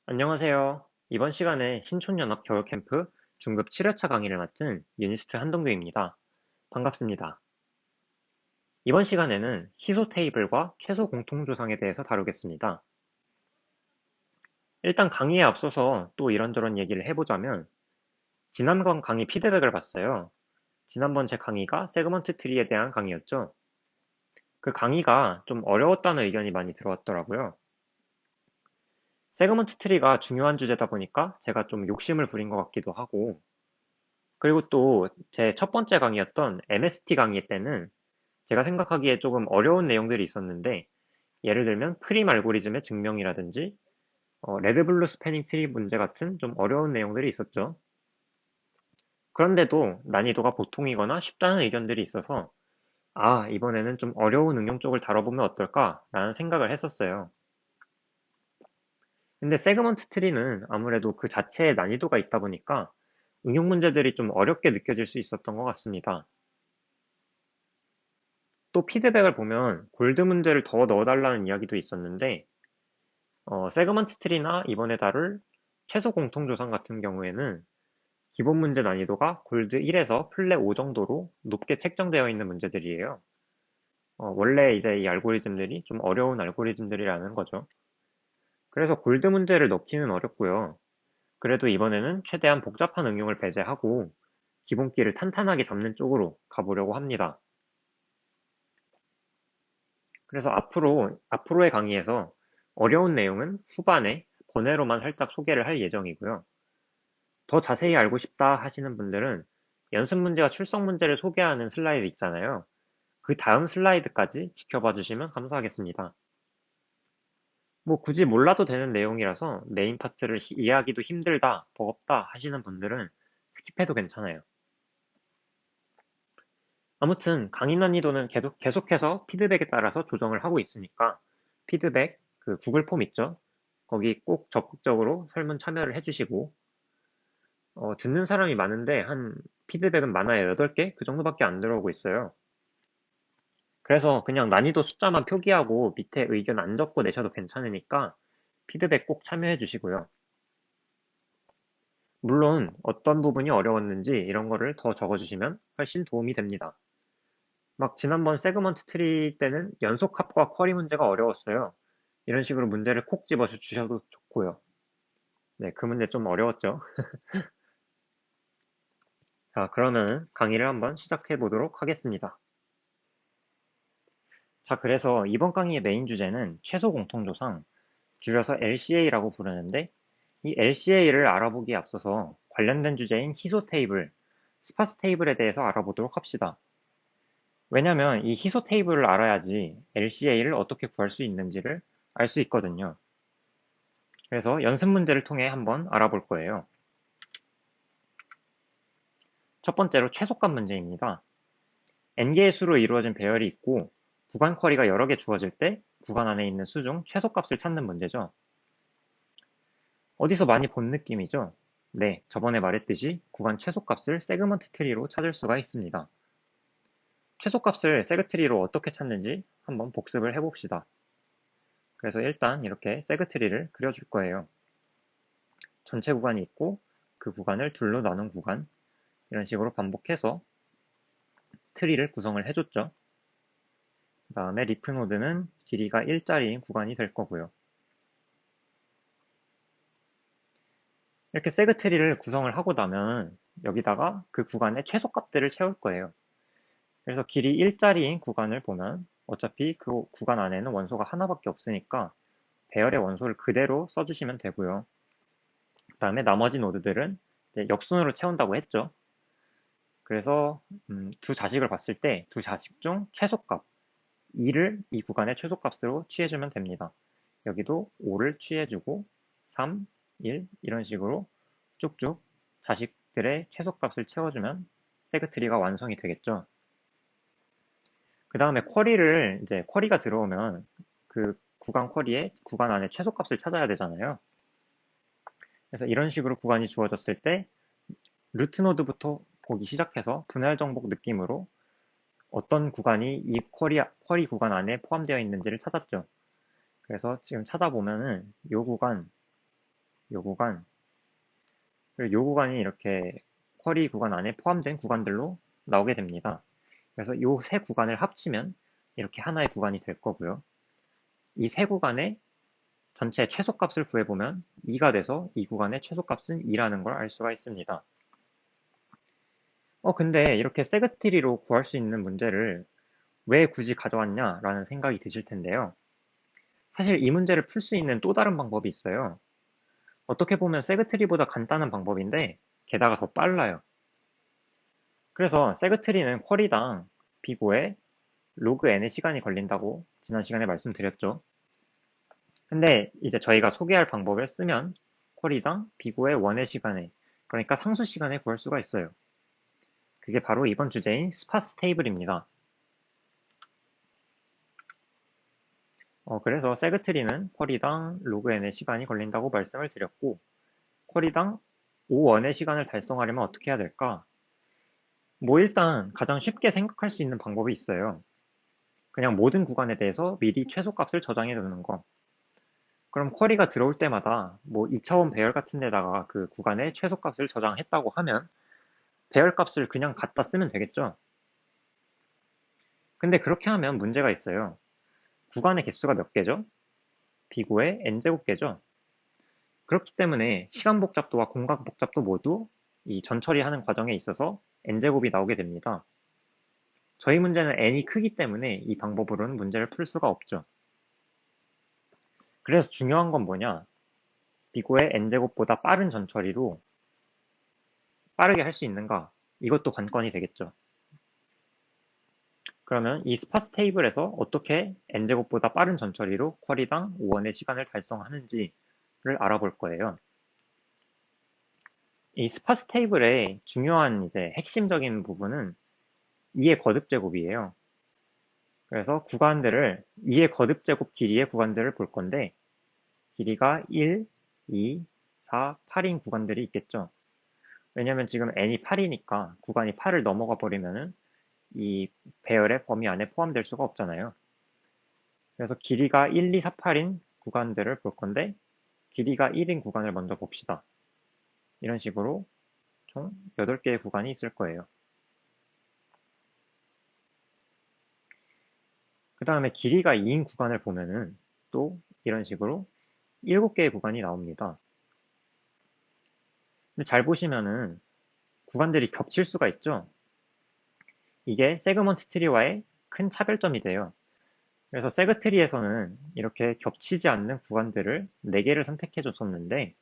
안녕하세요. 이번 시간에 신촌연합 겨울캠프 중급 7회차 강의를 맡은 유니스트 한동규입니다. 반갑습니다. 이번 시간에는 희소 테이블과 최소 공통조상에 대해서 다루겠습니다. 일단 강의에 앞서서 또 이런저런 얘기를 해보자면 지난번 강의 피드백을 봤어요. 지난번 제 강의가 세그먼트 트리에 대한 강의였죠. 그 강의가 좀 어려웠다는 의견이 많이 들어왔더라고요. 세그먼트 트리가 중요한 주제다 보니까 제가 좀 욕심을 부린 것 같기도 하고, 그리고 또 제 첫 번째 강의였던 MST 강의 때는 제가 생각하기에 조금 어려운 내용들이 있었는데, 예를 들면 프림 알고리즘의 증명이라든지 레드블루 스패닝 트리 문제 같은 좀 어려운 내용들이 있었죠. 그런데도 난이도가 보통이거나 쉽다는 의견들이 있어서 이번에는 좀 어려운 응용 쪽을 다뤄보면 어떨까라는 생각을 했었어요. 근데 세그먼트 트리는 아무래도 그 자체에 난이도가 있다 보니까 응용 문제들이 좀 어렵게 느껴질 수 있었던 것 같습니다. 또 피드백을 보면 골드 문제를 더 넣어달라는 이야기도 있었는데, 세그먼트 트리나 이번에 다룰 최소 공통조상 같은 경우에는 기본 문제 난이도가 골드 1에서 플랫 5 정도로 높게 책정되어 있는 문제들이에요. 원래 이제 이 알고리즘들이 좀 어려운 알고리즘들이라는 거죠. 그래서 골드 문제를 넣기는 어렵고요. 그래도 이번에는 최대한 복잡한 응용을 배제하고 기본기를 탄탄하게 잡는 쪽으로 가보려고 합니다. 그래서 앞으로의 강의에서 어려운 내용은 후반에 번외로만 살짝 소개를 할 예정이고요. 더 자세히 알고 싶다 하시는 분들은 연습 문제와 출석 문제를 소개하는 슬라이드 있잖아요. 그 다음 슬라이드까지 지켜봐 주시면 감사하겠습니다. 뭐 굳이 몰라도 되는 내용이라서 메인 파트를 이해하기도 힘들다, 버겁다 하시는 분들은 스킵해도 괜찮아요. 아무튼 강의 난이도는 계속해서 피드백에 따라서 조정을 하고 있으니까 피드백, 그 구글 폼 있죠? 거기 꼭 적극적으로 설문 참여를 해주시고, 듣는 사람이 많은데 한 피드백은 많아야 8개? 그 정도밖에 안 들어오고 있어요. 그래서 그냥 난이도 숫자만 표기하고 밑에 의견 안 적고 내셔도 괜찮으니까 피드백 꼭 참여해 주시고요. 물론 어떤 부분이 어려웠는지 이런 거를 더 적어주시면 훨씬 도움이 됩니다. 막 지난번 세그먼트 트리 때는 연속합과 쿼리 문제가 어려웠어요. 이런 식으로 문제를 콕 집어 주셔도 좋고요. 네, 그 문제 좀 어려웠죠. 자, 그러면 강의를 한번 시작해 보도록 하겠습니다. 자, 그래서 이번 강의의 메인 주제는 최소 공통조상, 줄여서 LCA라고 부르는데, 이 LCA를 알아보기에 앞서서 관련된 주제인 희소 테이블, 스파스 테이블에 대해서 알아보도록 합시다. 왜냐면 이 희소 테이블을 알아야지 LCA를 어떻게 구할 수 있는지를 알 수 있거든요. 그래서 연습 문제를 통해 한번 알아볼 거예요. 첫 번째로 최소값 문제입니다. n개의 수로 이루어진 배열이 있고 구간 쿼리가 여러 개 주어질 때 구간 안에 있는 수 중 최소값을 찾는 문제죠. 어디서 많이 본 느낌이죠? 네, 저번에 말했듯이 구간 최소값을 세그먼트 트리로 찾을 수가 있습니다. 최소값을 세그트리로 어떻게 찾는지 한번 복습을 해봅시다. 그래서 일단 이렇게 세그트리를 그려줄 거예요. 전체 구간이 있고 그 구간을 둘로 나눈 구간, 이런 식으로 반복해서 트리를 구성을 해줬죠. 그 다음에 리프 노드는 길이가 1짜리인 구간이 될 거고요. 이렇게 세그 트리를 구성을 하고 나면 여기다가 그 구간의 최소값들을 채울 거예요. 그래서 길이 1짜리인 구간을 보면 어차피 그 구간 안에는 원소가 하나밖에 없으니까 배열의 원소를 그대로 써주시면 되고요. 그 다음에 나머지 노드들은 역순으로 채운다고 했죠. 그래서 두 자식을 봤을 때 두 자식 중 최소값 2를 이 구간의 최소값으로 취해주면 됩니다. 여기도 5를 취해주고 3, 1 이런 식으로 쭉쭉 자식들의 최소값을 채워주면 세그트리가 완성이 되겠죠. 그 다음에 쿼리가 들어오면 그 구간 쿼리에 구간 안에 최소값을 찾아야 되잖아요. 그래서 이런 식으로 구간이 주어졌을 때 루트 노드부터 보기 시작해서 분할 정복 느낌으로 어떤 구간이 이 쿼리 구간 안에 포함되어 있는지를 찾았죠. 그래서 지금 찾아보면은 이 구간 요 구간, 그리고 요 구간이 이렇게 쿼리 구간 안에 포함된 구간들로 나오게 됩니다. 그래서 요 세 구간을 합치면 이렇게 하나의 구간이 될 거고요. 이 세 구간의 전체 최소값을 구해보면 2가 돼서 이 구간의 최소값은 2라는 걸 알 수가 있습니다. 근데 이렇게 세그트리로 구할 수 있는 문제를 왜 굳이 가져왔냐 라는 생각이 드실 텐데요. 사실 이 문제를 풀 수 있는 또 다른 방법이 있어요. 어떻게 보면 세그트리보다 간단한 방법인데 게다가 더 빨라요. 그래서 세그트리는 쿼리당 비고에 로그 n의 시간이 걸린다고 지난 시간에 말씀드렸죠. 근데 이제 저희가 소개할 방법을 쓰면 쿼리당 비고의 1의 시간에, 그러니까 상수 시간에 구할 수가 있어요. 그게 바로 이번 주제인 스파스 테이블입니다. 그래서 세그트리는 쿼리당 로그 n의 시간이 걸린다고 말씀을 드렸고, 쿼리당 5원의 시간을 달성하려면 어떻게 해야 될까? 뭐 일단 가장 쉽게 생각할 수 있는 방법이 있어요. 그냥 모든 구간에 대해서 미리 최소값을 저장해 두는 거. 그럼 쿼리가 들어올 때마다 뭐 2차원 배열 같은 데다가 그 구간의 최소값을 저장했다고 하면 배열값을 그냥 갖다 쓰면 되겠죠. 근데 그렇게 하면 문제가 있어요. 구간의 개수가 몇 개죠? 비고의 n제곱개죠. 그렇기 때문에 시간 복잡도와 공간 복잡도 모두 이 전처리하는 과정에 있어서 n제곱이 나오게 됩니다. 저희 문제는 n이 크기 때문에 이 방법으로는 문제를 풀 수가 없죠. 그래서 중요한 건 뭐냐? 비고의 n제곱보다 빠른 전처리로 빠르게 할 수 있는가? 이것도 관건이 되겠죠. 그러면 이 스파스 테이블에서 어떻게 n제곱보다 빠른 전처리로 쿼리당 5원의 시간을 달성하는지를 알아볼 거예요. 이 스파스 테이블의 중요한 이제 핵심적인 부분은 2의 거듭제곱이에요. 그래서 구간들을 2의 거듭제곱 길이의 구간들을 볼 건데 길이가 1, 2, 4, 8인 구간들이 있겠죠. 왜냐면 지금 n이 8이니까 구간이 8을 넘어가 버리면은 이 배열의 범위 안에 포함될 수가 없잖아요. 그래서 길이가 1, 2, 4, 8인 구간들을 볼 건데 길이가 1인 구간을 먼저 봅시다. 이런 식으로 총 8개의 구간이 있을 거예요. 그 다음에 길이가 2인 구간을 보면은 또 이런 식으로 7개의 구간이 나옵니다. 근데 잘 보시면은 구간들이 겹칠 수가 있죠. 이게 세그먼트 트리와의 큰 차별점이 돼요. 그래서 세그 트리에서는 이렇게 겹치지 않는 구간들을 4개를 선택해 줬었는데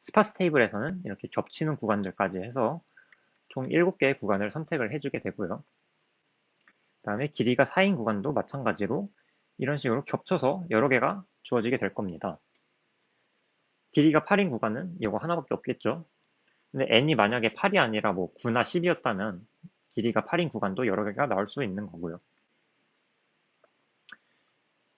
스파스 테이블에서는 이렇게 겹치는 구간들까지 해서 총 7개의 구간을 선택을 해주게 되고요. 그 다음에 길이가 4인 구간도 마찬가지로 이런 식으로 겹쳐서 여러 개가 주어지게 될 겁니다. 길이가 8인 구간은 이거 하나밖에 없겠죠. 근데 n이 만약에 8이 아니라 뭐 9나 10이었다면 길이가 8인 구간도 여러 개가 나올 수 있는 거고요.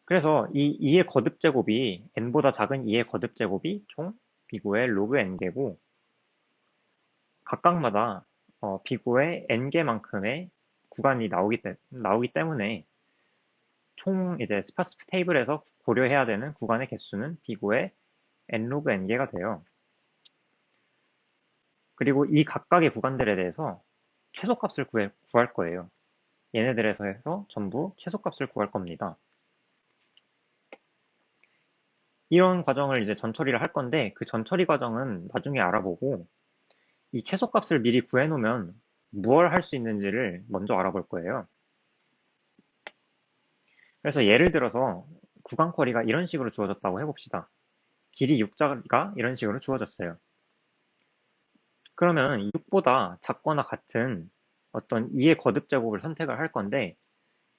그래서 이 2의 거듭제곱이 n보다 작은 2의 거듭제곱이 총 비고의 로그 n개고 각각마다 비고의 n개만큼의 구간이 나오기 때문에 총 이제 스파스 테이블에서 고려해야 되는 구간의 개수는 비고의 n 로그 n개가 돼요. 그리고 이 각각의 구간들에 대해서 최소값을 구할 거예요. 얘네들에서 해서 전부 최소값을 구할 겁니다. 이런 과정을 이제 전처리를 할 건데 그 전처리 과정은 나중에 알아보고 이 최소값을 미리 구해놓으면 무얼 할 수 있는지를 먼저 알아볼 거예요. 그래서 예를 들어서 구간 쿼리가 이런 식으로 주어졌다고 해봅시다. 길이 6자가 이런 식으로 주어졌어요. 그러면 6보다 작거나 같은 어떤 2의 거듭제곱을 선택을 할 건데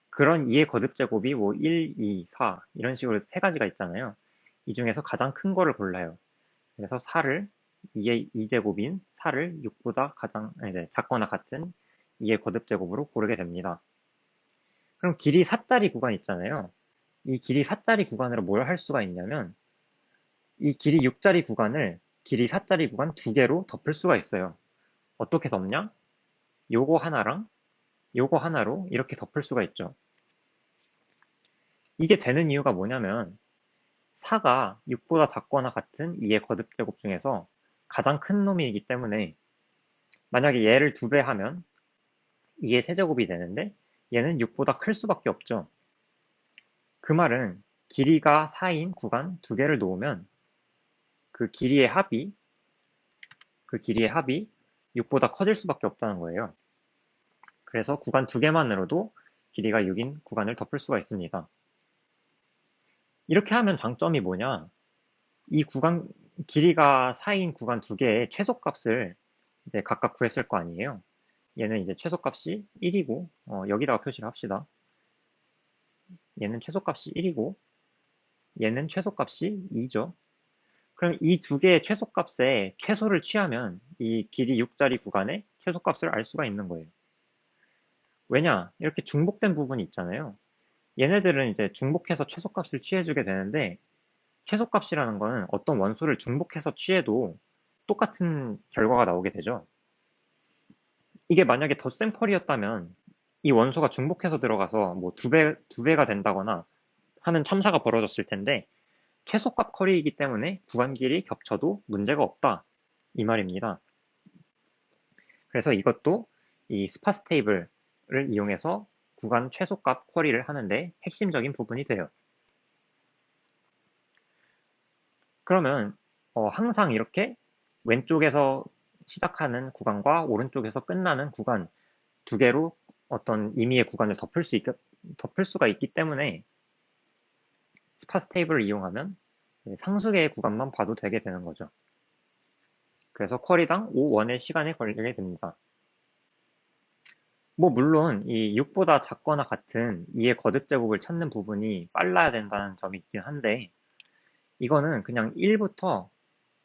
그런 2의 거듭제곱이 뭐 1, 2, 4 이런 식으로 세 가지가 있잖아요. 이 중에서 가장 큰 거를 골라요. 그래서 4를 2의 2제곱인 4를 6보다 가장 작거나 같은 2의 거듭제곱으로 고르게 됩니다. 그럼 길이 4짜리 구간 있잖아요. 이 길이 4짜리 구간으로 뭘 할 수가 있냐면 이 길이 6짜리 구간을 길이 4짜리 구간 2개로 덮을 수가 있어요. 어떻게 덮냐? 요거 하나랑 요거 하나로 이렇게 덮을 수가 있죠. 이게 되는 이유가 뭐냐면 4가 6보다 작거나 같은 2의 거듭제곱 중에서 가장 큰 놈이기 때문에 만약에 얘를 2배 하면 2의 세제곱이 되는데 얘는 6보다 클 수밖에 없죠. 그 말은 길이가 4인 구간 2개를 놓으면 그 길이의 합이 6보다 커질 수밖에 없다는 거예요. 그래서 구간 2개만으로도 길이가 6인 구간을 덮을 수가 있습니다. 이렇게 하면 장점이 뭐냐? 이 구간 길이가 4인 구간 2개의 최소값을 이제 각각 구했을 거 아니에요. 얘는 이제 최소값이 1이고 여기다가 표시를 합시다. 얘는 최소값이 1이고 얘는 최소값이 2죠. 그럼 이 두 개의 최소값의 최소를 취하면 이 길이 6짜리 구간의 최소값을 알 수가 있는 거예요. 왜냐? 이렇게 중복된 부분이 있잖아요. 얘네들은 이제 중복해서 최소값을 취해주게 되는데 최소값이라는 거는 어떤 원소를 중복해서 취해도 똑같은 결과가 나오게 되죠. 이게 만약에 덧셈 컬이었다면 이 원소가 중복해서 들어가서 뭐 두 배가 된다거나 하는 참사가 벌어졌을 텐데 최소값 컬이기 때문에 구간 길이 겹쳐도 문제가 없다. 이 말입니다. 그래서 이것도 이 스파스 테이블을 이용해서 구간 최소값 쿼리를 하는데 핵심적인 부분이 돼요. 그러면 항상 이렇게 왼쪽에서 시작하는 구간과 오른쪽에서 끝나는 구간 두 개로 어떤 임의의 구간을 덮을 수가 있기 때문에 스파스 테이블을 이용하면 상수계의 구간만 봐도 되게 되는 거죠. 그래서 쿼리당 5원의 시간이 걸리게 됩니다. 뭐 물론 이 6보다 작거나 같은 2의 거듭제곱을 찾는 부분이 빨라야 된다는 점이 있긴 한데 이거는 그냥 1부터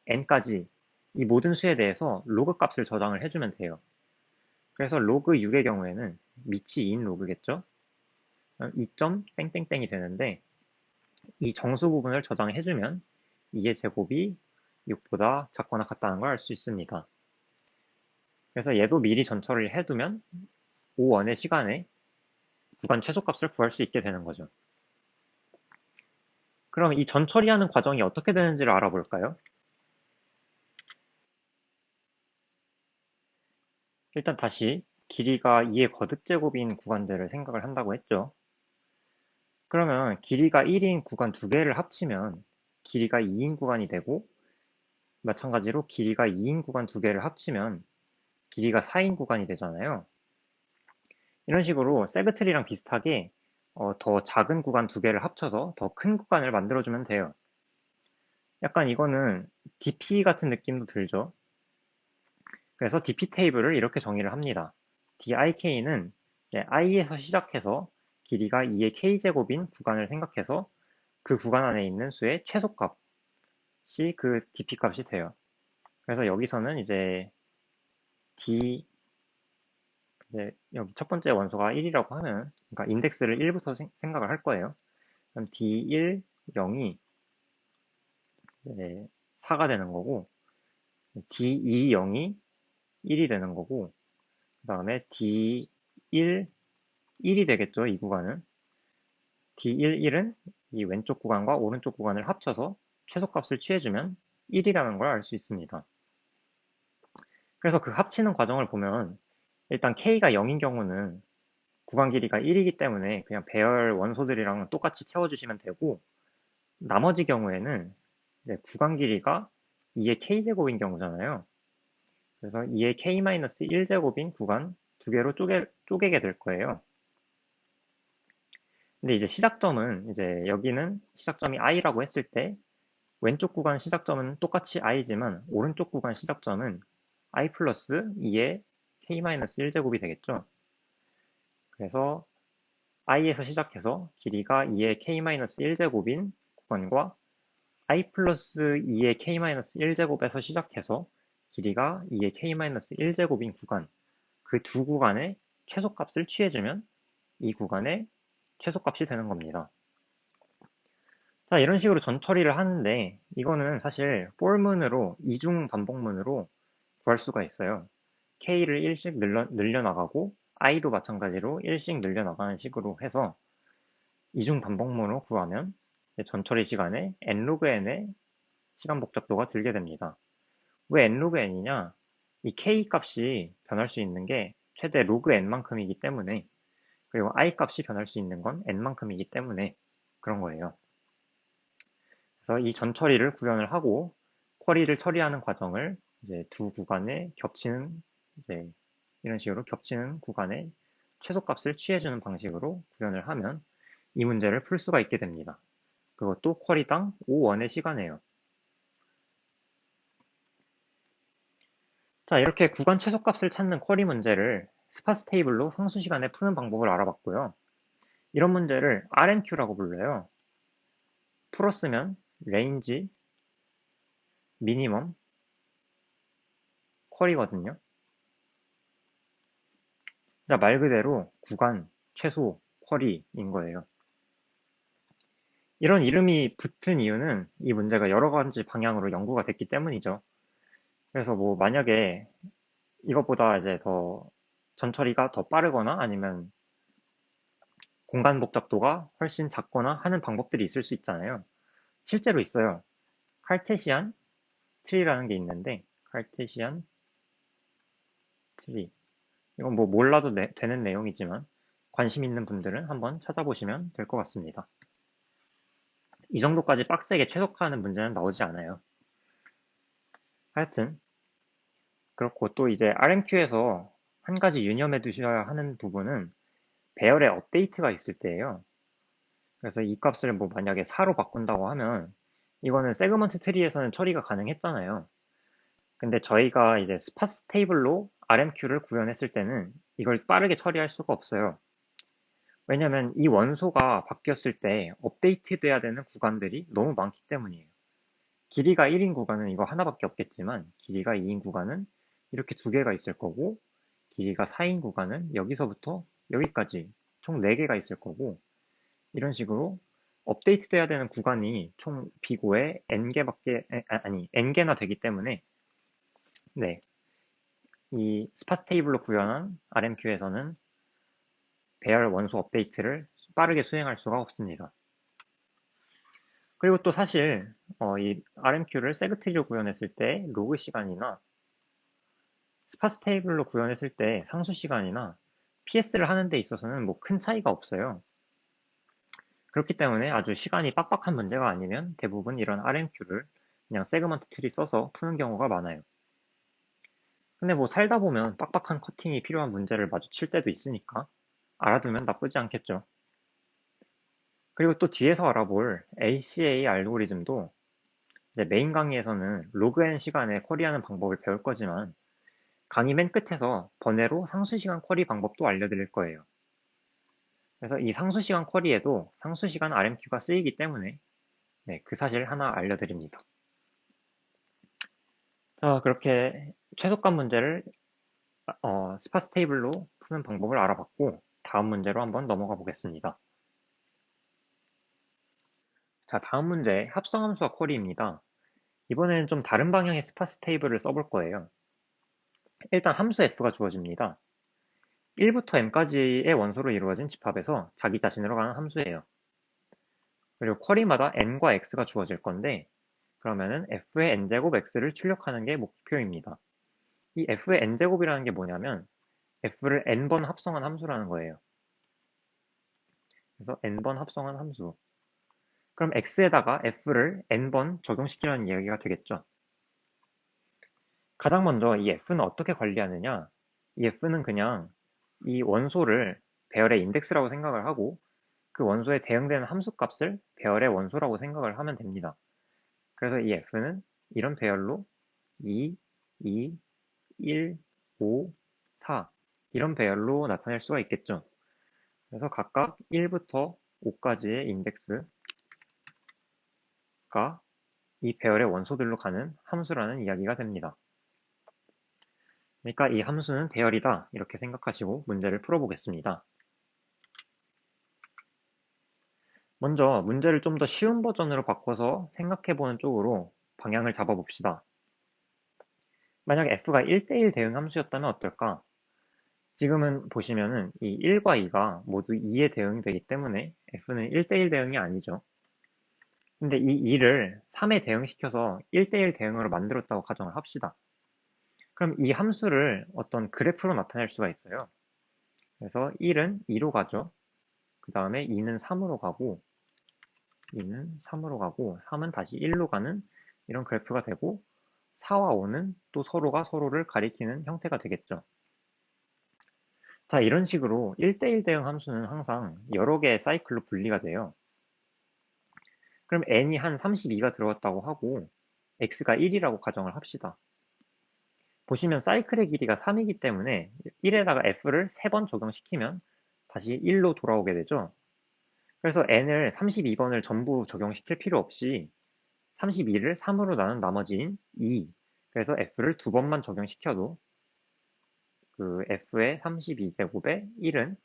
n까지 이 모든 수에 대해서 로그 값을 저장을 해주면 돼요. 그래서 로그 6의 경우에는 밑이 2인 로그겠죠? 2점 땡땡땡이 되는데 이 정수 부분을 저장해주면 2의 제곱이 6보다 작거나 같다는 걸 알 수 있습니다. 그래서 얘도 미리 전처리를 해두면 5원의 시간에 구간 최소값을 구할 수 있게 되는 거죠. 그럼 이 전처리하는 과정이 어떻게 되는지를 알아볼까요? 일단 다시 길이가 2의 거듭제곱인 구간들을 생각을 한다고 했죠. 그러면 길이가 1인 구간 2개를 합치면 길이가 2인 구간이 되고 마찬가지로 길이가 2인 구간 2개를 합치면 길이가 4인 구간이 되잖아요. 이런 식으로 세그트리랑 비슷하게 더 작은 구간 2개를 합쳐서 더 큰 구간을 만들어주면 돼요. 약간 이거는 DP 같은 느낌도 들죠. 그래서 DP 테이블을 이렇게 정의를 합니다. DIK는 i에서 시작해서 길이가 2의 k제곱인 구간을 생각해서 그 구간 안에 있는 수의 최소값이 그 DP 값이 돼요. 그래서 여기서는 이제 여기 첫 번째 원소가 1이라고 하면, 그러니까 인덱스를 1부터 생각을 할 거예요. 그럼 D1, 0이 4가 되는 거고, D2, 0이 1이 되는 거고, 그 다음에 D1, 1이 되겠죠, 이 구간은. D1, 1은 이 왼쪽 구간과 오른쪽 구간을 합쳐서 최소값을 취해주면 1이라는 걸 알 수 있습니다. 그래서 그 합치는 과정을 보면 일단 K가 0인 경우는 구간 길이가 1이기 때문에 그냥 배열 원소들이랑 똑같이 채워주시면 되고 나머지 경우에는 구간 길이가 2의 K제곱인 경우잖아요. 그래서 2의 K-1제곱인 구간 두 개로 쪼개게 될 거예요. 근데 이제 시작점은 여기는 시작점이 i라고 했을 때 왼쪽 구간 시작점은 똑같이 i지만 오른쪽 구간 시작점은 i 플러스 2의 k-1제곱이 되겠죠. 그래서 i에서 시작해서 길이가 2의 k-1제곱인 구간과 i 플러스 2의 k-1제곱에서 시작해서 길이가 2의 k-1제곱인 구간 그 두 구간의 최소값을 취해주면 이 구간의 최소값이 되는 겁니다. 자, 이런 식으로 전처리를 하는데 이거는 사실 for문으로 이중 반복문으로 구할 수가 있어요. k를 1씩 늘려나가고 i도 마찬가지로 1씩 늘려나가는 식으로 해서 이중 반복문으로 구하면 전처리 시간에 n로그 n의 시간 복잡도가 들게 됩니다. 왜 n로그 n이냐? 이 k 값이 변할 수 있는 게 최대 로그 n만큼이기 때문에, 그리고 i 값이 변할 수 있는 건 n만큼이기 때문에 그런 거예요. 그래서 이 전처리를 구현을 하고 쿼리를 처리하는 과정을 이제 두 구간에 겹치는, 이제 이런 식으로 겹치는 구간에 최소값을 취해주는 방식으로 구현을 하면 이 문제를 풀 수가 있게 됩니다. 그것도 쿼리당 5원의 시간이에요. 자, 이렇게 구간 최소값을 찾는 쿼리 문제를 스파스 테이블로 상수 시간에 푸는 방법을 알아봤고요. 이런 문제를 RMQ라고 불러요. 풀었으면 레인지, 미니멈, 쿼리거든요. 자, 말 그대로 구간, 최소, 쿼리인 거예요. 이런 이름이 붙은 이유는 이 문제가 여러 가지 방향으로 연구가 됐기 때문이죠. 그래서 뭐 만약에 이것보다 이제 더 전처리가 더 빠르거나 아니면 공간 복잡도가 훨씬 작거나 하는 방법들이 있을 수 있잖아요. 실제로 있어요. 칼테시안 트리라는 게 있는데, 칼테시안 트리. 이건 뭐 몰라도 되는 내용이지만 관심 있는 분들은 한번 찾아보시면 될 것 같습니다. 이 정도까지 빡세게 최적화하는 문제는 나오지 않아요. 하여튼 그렇고, 또 이제 RMQ에서 한 가지 유념해 두셔야 하는 부분은 배열의 업데이트가 있을 때예요. 그래서 이 값을 뭐 만약에 4로 바꾼다고 하면 이거는 세그먼트 트리에서는 처리가 가능했잖아요. 근데 저희가 이제 스파스 테이블로 RMQ를 구현했을 때는 이걸 빠르게 처리할 수가 없어요. 왜냐면 이 원소가 바뀌었을 때 업데이트 돼야 되는 구간들이 너무 많기 때문이에요. 길이가 1인 구간은 이거 하나밖에 없겠지만, 길이가 2인 구간은 이렇게 두 개가 있을 거고, 길이가 4인 구간은 여기서부터 여기까지 총 4개가 있을 거고, 이런 식으로 업데이트 돼야 되는 구간이 총 비고에 n개밖에, 아니, n개나 되기 때문에, 네, 이 스파스 테이블로 구현한 RMQ에서는 배열 원소 업데이트를 빠르게 수행할 수가 없습니다. 그리고 또 사실 이 RMQ를 세그트리로 구현했을 때 로그 시간이나 스파스 테이블로 구현했을 때 상수 시간이나 PS를 하는 데 있어서는 뭐 큰 차이가 없어요. 그렇기 때문에 아주 시간이 빡빡한 문제가 아니면 대부분 이런 RMQ를 그냥 세그먼트 트리 써서 푸는 경우가 많아요. 근데 뭐 살다 보면 빡빡한 커팅이 필요한 문제를 마주칠 때도 있으니까 알아두면 나쁘지 않겠죠. 그리고 또 뒤에서 알아볼 ACA 알고리즘도 이제 메인 강의에서는 로그 n 시간에 쿼리하는 방법을 배울 거지만 강의 맨 끝에서 번외로 상수시간 쿼리 방법도 알려드릴 거예요. 그래서 이 상수시간 쿼리에도 상수시간 RMQ가 쓰이기 때문에 네, 그 사실 하나 알려드립니다. 자, 그렇게 최소값 문제를 스파스 테이블로 푸는 방법을 알아봤고, 다음 문제로 한번 넘어가 보겠습니다. 자, 다음 문제 합성함수와 쿼리입니다. 이번에는 좀 다른 방향의 스파스 테이블을 써볼 거예요. 일단 함수 f가 주어집니다. 1부터 m까지의 원소로 이루어진 집합에서 자기 자신으로 가는 함수예요. 그리고 쿼리마다 n과 x가 주어질 건데, 그러면은 f의 n제곱 x를 출력하는 게 목표입니다. 이 f의 n제곱이라는 게 뭐냐면 f를 n번 합성한 함수라는 거예요. 그래서 n번 합성한 함수. 그럼 x에다가 f를 n번 적용시키라는 이야기가 되겠죠. 가장 먼저 이 f는 어떻게 관리하느냐? 이 f는 그냥 이 원소를 배열의 인덱스라고 생각을 하고 그 원소에 대응되는 함수값을 배열의 원소라고 생각을 하면 됩니다. 그래서 이 f는 이런 배열로 2, 2, 1, 5, 4 이런 배열로 나타낼 수가 있겠죠. 그래서 각각 1부터 5까지의 인덱스가 이 배열의 원소들로 가는 함수라는 이야기가 됩니다. 그러니까 이 함수는 배열이다 이렇게 생각하시고 문제를 풀어보겠습니다. 먼저 문제를 좀 더 쉬운 버전으로 바꿔서 생각해보는 쪽으로 방향을 잡아봅시다. 만약 f가 1대1 대응 함수였다면 어떨까? 지금은 보시면은 이 1과 2가 모두 2에 대응되기 때문에 f는 1대1 대응이 아니죠. 근데 이 2를 3에 대응시켜서 1대1 대응으로 만들었다고 가정을 합시다. 그럼 이 함수를 어떤 그래프로 나타낼 수가 있어요. 그래서 1은 2로 가죠. 그 다음에 2는 3으로 가고 2는 3으로 가고 3은 다시 1로 가는 이런 그래프가 되고 4와 5는 또 서로가 서로를 가리키는 형태가 되겠죠. 자, 이런 식으로 1대1 대응 함수는 항상 여러 개의 사이클로 분리가 돼요. 그럼 n이 한 32가 들어갔다고 하고 x가 1이라고 가정을 합시다. 보시면 사이클의 길이가 3이기 때문에 1에다가 f를 3번 적용시키면 다시 1로 돌아오게 되죠. 그래서 n을 32번을 전부 적용시킬 필요 없이 32를 3으로 나눈 나머지인 2, 그래서 f를 2번만 적용시켜도 그 f의 32제곱의 1은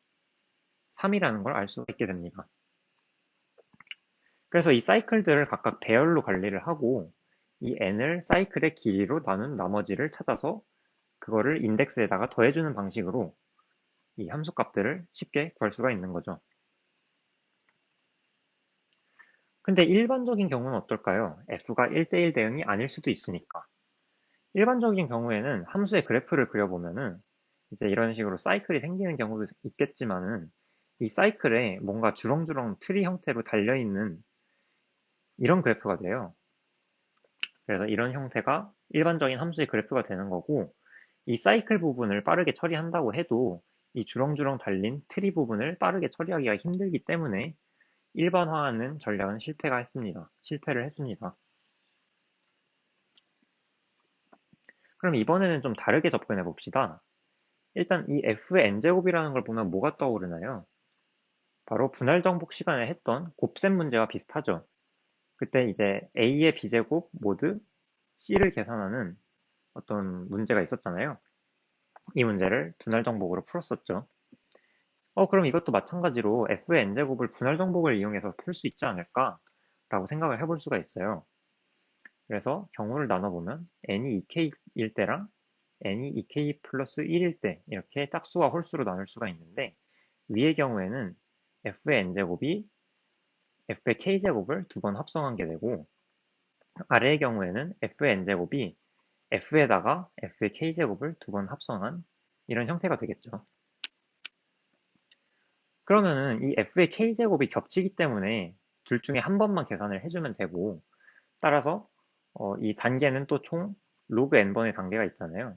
3이라는 걸 알 수가 있게 됩니다. 그래서 이 사이클들을 각각 배열로 관리를 하고 이 n을 사이클의 길이로 나눈 나머지를 찾아서 그거를 인덱스에다가 더해주는 방식으로 이 함수값들을 쉽게 구할 수가 있는 거죠. 근데 일반적인 경우는 어떨까요? f가 1대1 대응이 아닐 수도 있으니까. 일반적인 경우에는 함수의 그래프를 그려보면은 이제 이런 식으로 사이클이 생기는 경우도 있겠지만은 이 사이클에 뭔가 주렁주렁 트리 형태로 달려있는 이런 그래프가 돼요. 그래서 이런 형태가 일반적인 함수의 그래프가 되는 거고 이 사이클 부분을 빠르게 처리한다고 해도 이 주렁주렁 달린 트리 부분을 빠르게 처리하기가 힘들기 때문에 일반화하는 전략은 실패를 했습니다. 그럼 이번에는 좀 다르게 접근해 봅시다. 일단 이 f의 n제곱이라는 걸 보면 뭐가 떠오르나요? 바로 분할 정복 시간에 했던 곱셈 문제와 비슷하죠. 그때 이제 a의 b제곱 모드 c를 계산하는 어떤 문제가 있었잖아요. 이 문제를 분할 정복으로 풀었었죠. 그럼 이것도 마찬가지로 f의 n제곱을 분할 정복을 이용해서 풀 수 있지 않을까? 라고 생각을 해볼 수가 있어요. 그래서 경우를 나눠보면 n이 2k일 때랑 n이 2k 플러스 1일 때 이렇게 짝수와 홀수로 나눌 수가 있는데 위의 경우에는 f의 n제곱이 f의 k제곱을 두 번 합성한 게 되고 아래의 경우에는 f의 n제곱이 f에다가 f의 k제곱을 두 번 합성한 이런 형태가 되겠죠. 그러면은 이 f의 k제곱이 겹치기 때문에 둘 중에 한 번만 계산을 해주면 되고 따라서 이 단계는 또 총 로그 n번의 단계가 있잖아요.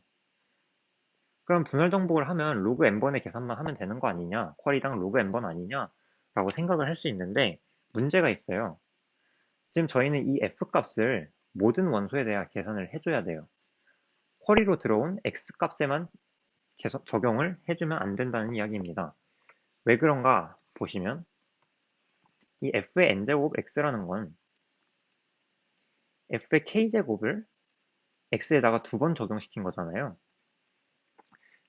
그럼 분할 정복을 하면 로그 n번의 계산만 하면 되는 거 아니냐? 쿼리당 로그 n번 아니냐? 라고 생각을 할 수 있는데 문제가 있어요. 지금 저희는 이 f값을 모든 원소에 대해 계산을 해줘야 돼요. 쿼리로 들어온 x값에만 계속 적용을 해주면 안 된다는 이야기입니다. 왜 그런가 보시면 이 f의 n제곱 x라는 건 f의 k제곱을 x에다가 두 번 적용시킨 거잖아요.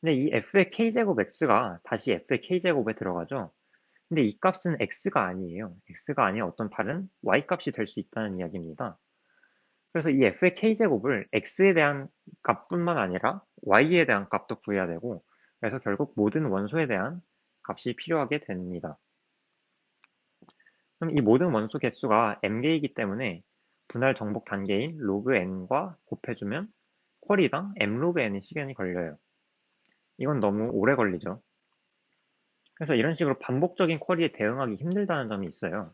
근데 이 f의 k제곱 x가 다시 f의 k제곱에 들어가죠. 근데 이 값은 x가 아니에요. x가 아닌 어떤 다른 y값이 될 수 있다는 이야기입니다. 그래서 이 f의 k제곱을 x에 대한 값뿐만 아니라 y에 대한 값도 구해야 되고 그래서 결국 모든 원소에 대한 값이 필요하게 됩니다. 그럼 이 모든 원소 개수가 m개이기 때문에 분할 정복 단계인 로그 n과 곱해주면 쿼리당 m 로그 n의 시간이 걸려요. 이건 너무 오래 걸리죠. 그래서 이런 식으로 반복적인 쿼리에 대응하기 힘들다는 점이 있어요.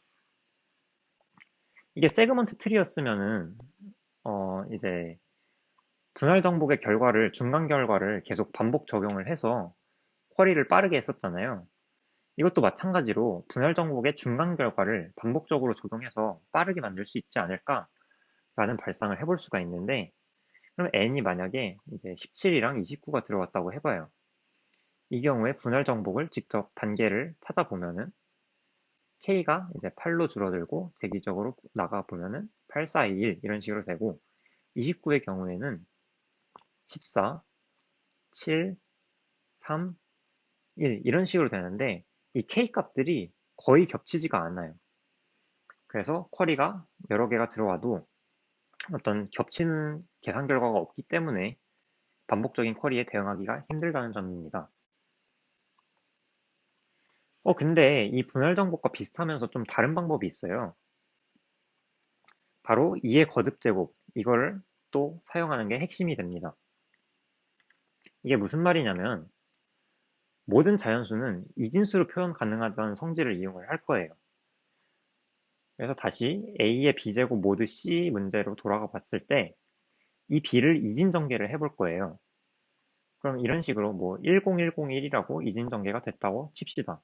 이게 세그먼트 트리였으면은 이제 분할 정복의 결과를 중간 결과를 계속 반복 적용을 해서 쿼리를 빠르게 했었잖아요. 이것도 마찬가지로 분할 정복의 중간 결과를 반복적으로 적용해서 빠르게 만들 수 있지 않을까라는 발상을 해볼 수가 있는데 그럼 n이 만약에 이제 17이랑 29가 들어갔다고 해봐요. 이 경우에 분할 정복을 직접 단계를 찾아보면은 k가 이제 8로 줄어들고 대기적으로 나가 보면은 8, 4, 2, 1 이런 식으로 되고 29의 경우에는 14, 7, 3, 1 이런 식으로 되는데 이 k 값들이 거의 겹치지가 않아요. 그래서 쿼리가 여러 개가 들어와도 어떤 겹치는 계산 결과가 없기 때문에 반복적인 쿼리에 대응하기가 힘들다는 점입니다. 근데 이 분할 정복과 비슷하면서 좀 다른 방법이 있어요. 바로 2의 거듭제곱, 이걸 또 사용하는 게 핵심이 됩니다. 이게 무슨 말이냐면 모든 자연수는 이진수로 표현 가능하다는 성질을 이용을 할 거예요. 그래서 다시 A의 B제곱 모드 C 문제로 돌아가 봤을 때 이 B를 이진전개를 해볼 거예요. 그럼 이런 식으로 뭐 10101이라고 이진전개가 됐다고 칩시다.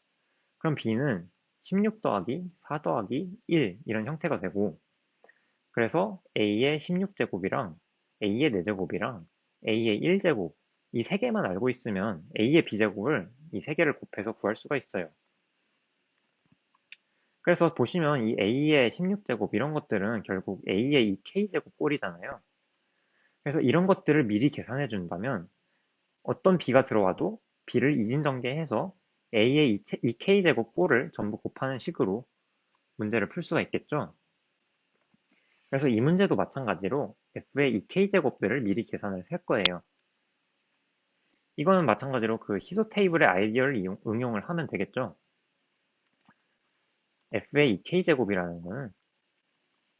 그럼 B는 16 더하기 4 더하기 1 이런 형태가 되고, 그래서 A의 16제곱이랑 A의 4제곱이랑 A의 1제곱 이 세 개만 알고 있으면 A의 B제곱을 이 세 개를 곱해서 구할 수가 있어요. 그래서 보시면 이 A의 16제곱 이런 것들은 결국 A의 2K제곱 꼴이잖아요. 그래서 이런 것들을 미리 계산해 준다면 어떤 B가 들어와도 B를 이진전개해서 A의 2K제곱 꼴을 전부 곱하는 식으로 문제를 풀 수가 있겠죠. 그래서 이 문제도 마찬가지로 F의 2K제곱들을 미리 계산을 할 거예요. 이거는 마찬가지로 그 희소 테이블의 아이디어를 응용을 하면 되겠죠. F의 2K제곱이라는 거는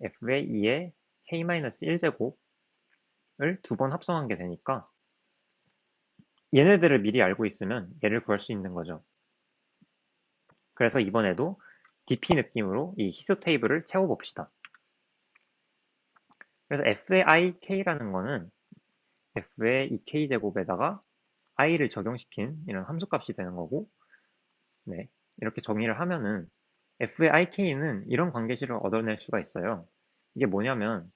F의 2의 K-1제곱을 두 번 합성한 게 되니까 얘네들을 미리 알고 있으면 얘를 구할 수 있는 거죠. 그래서 이번에도 DP 느낌으로 이 희소 테이블을 채워봅시다. 그래서 F의 IK라는 거는 F의 2K제곱에다가 i를 적용시킨 이런 함수값이 되는 거고, 네, 이렇게 정의를 하면은 F의 IK는 이런 관계식을 얻어낼 수가 있어요. 이게 뭐냐면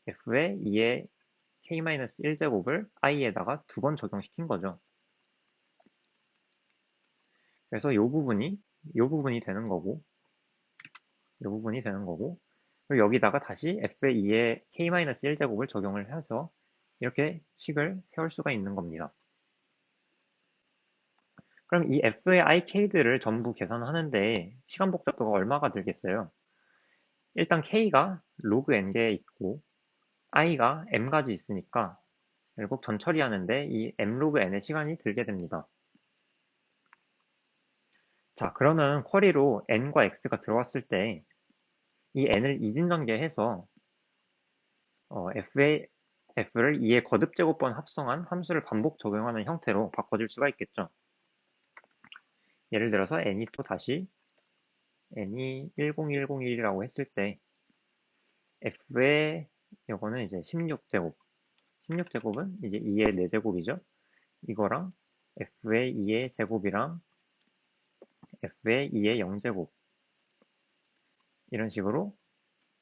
F의 2의 K-1제곱을 i에다가 두 번 적용시킨 거죠. 그래서 이 부분이 되는 거고, 이 부분이 되는 거고, 그리고 여기다가 다시 F의 2의 K-1제곱을 적용을 해서 이렇게 식을 세울 수가 있는 겁니다. 그럼 이 F의 IK들을 전부 계산하는데 시간 복잡도가 얼마가 들겠어요? 일단 K가 로그 n개에 있고 I가 m까지 있으니까 결국 전 처리하는데 이 m 로그 n의 시간이 들게 됩니다. 자, 그러면 쿼리로 n과 x가 들어왔을 때 이 n을 이진전개해서 f를 2의 거듭제곱번 합성한 함수를 반복 적용하는 형태로 바꿔줄 수가 있겠죠. 예를 들어서 n이 또 다시 n이 10101이라고 했을 때 f의 이거는 이제 16제곱 16제곱은 이제 2의 4제곱이죠. 이거랑 f의 2의 제곱이랑 f의 2의 0제곱 이런 식으로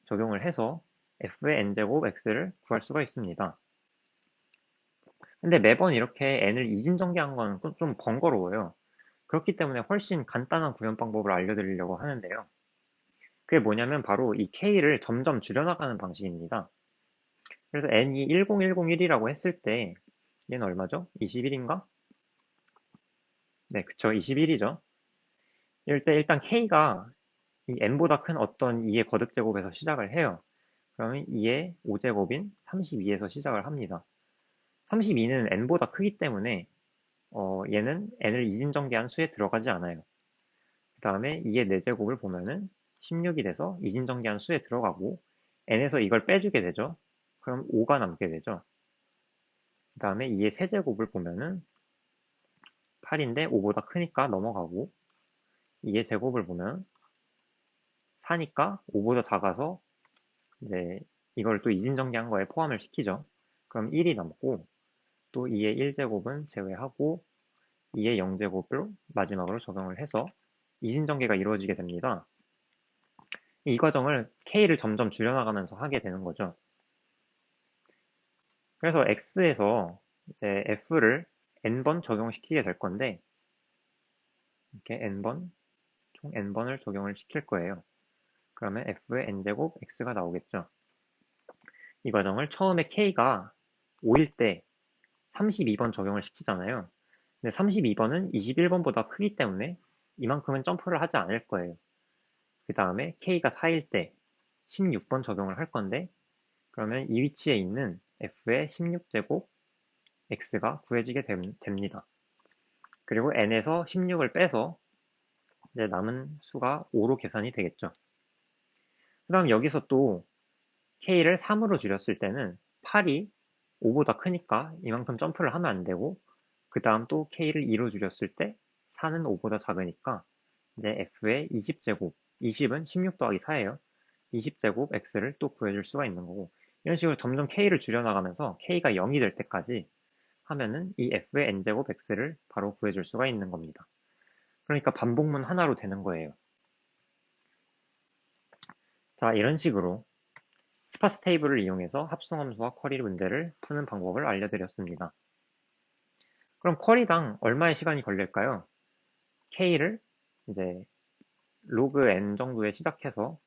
적용을 해서 f의 n제곱 x를 구할 수가 있습니다. 근데 매번 이렇게 n을 이진전개한 건 좀 번거로워요. 그렇기 때문에 훨씬 간단한 구현 방법을 알려드리려고 하는데요. 그게 뭐냐면 바로 이 k를 점점 줄여나가는 방식입니다. 그래서 n이 10101이라고 했을 때 얘는 얼마죠? 21인가? 네, 그쵸. 21이죠. 이럴 때 일단 k가 이 n보다 큰 어떤 2의 거듭제곱에서 시작을 해요. 그러면 2의 5제곱인 32에서 시작을 합니다. 32는 n보다 크기 때문에 얘는 n을 이진전개한 수에 들어가지 않아요. 그 다음에 2의 4제곱을 보면은 16이 돼서 이진전개한 수에 들어가고 n에서 이걸 빼주게 되죠. 그럼 5가 남게 되죠. 그 다음에 2의 세제곱을 보면은 8인데 5보다 크니까 넘어가고 2의 제곱을 보면 4니까 5보다 작아서 이제 이걸 또 이진전개한 거에 포함을 시키죠. 그럼 1이 남고 또 2의 1제곱은 제외하고 2의 0제곱을 마지막으로 적용을 해서 이진전개가 이루어지게 됩니다. 이 과정을 k를 점점 줄여나가면서 하게 되는 거죠. 그래서 x에서 이제 f를 n번 적용시키게 될 건데 이렇게 n번, 총 n번을 적용을 시킬 거예요. 그러면 f의 n제곱 x가 나오겠죠. 이 과정을 처음에 k가 5일 때 32번 적용을 시키잖아요. 근데 32번은 21번보다 크기 때문에 이만큼은 점프를 하지 않을 거예요. 그 다음에 k가 4일 때 16번 적용을 할 건데 그러면 이 위치에 있는 f의 16제곱 x가 구해지게 됩니다. 그리고 n에서 16을 빼서 이제 남은 수가 5로 계산이 되겠죠. 그 다음 여기서 또 k를 3으로 줄였을 때는 8이 5보다 크니까 이만큼 점프를 하면 안 되고, 그 다음 또 k를 2로 줄였을 때 4는 5보다 작으니까 이제 f의 20제곱, 20은 16 더하기 4예요. 20제곱 x를 또 구해줄 수가 있는 거고, 이런 식으로 점점 k를 줄여나가면서 k가 0이 될 때까지 하면은 이 f의 n제곱 x를 바로 구해줄 수가 있는 겁니다. 그러니까 반복문 하나로 되는 거예요. 자, 이런 식으로 스파스 테이블을 이용해서 합성함수와 쿼리 문제를 푸는 방법을 알려드렸습니다. 그럼 쿼리당 얼마의 시간이 걸릴까요? k를 이제 로그 n 정도에 시작해서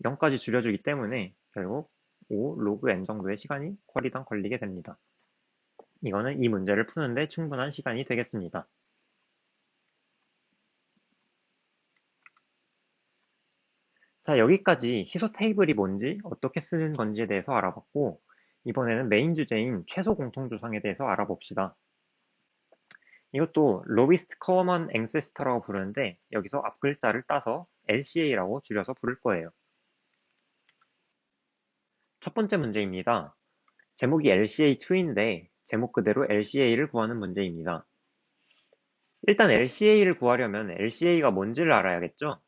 0까지 줄여주기 때문에 결국 5 로그 n 정도의 시간이 쿼리당 걸리게 됩니다. 이거는 이 문제를 푸는데 충분한 시간이 되겠습니다. 자, 여기까지 희소 테이블이 뭔지 어떻게 쓰는 건지에 대해서 알아봤고, 이번에는 메인 주제인 최소 공통조상에 대해서 알아봅시다. 이것도 Lowest Common Ancestor라고 부르는데 여기서 앞글자를 따서 LCA라고 줄여서 부를 거예요. 첫 번째 문제입니다. 제목이 LCA2인데 제목 그대로 LCA를 구하는 문제입니다. 일단 LCA를 구하려면 LCA가 뭔지를 알아야겠죠?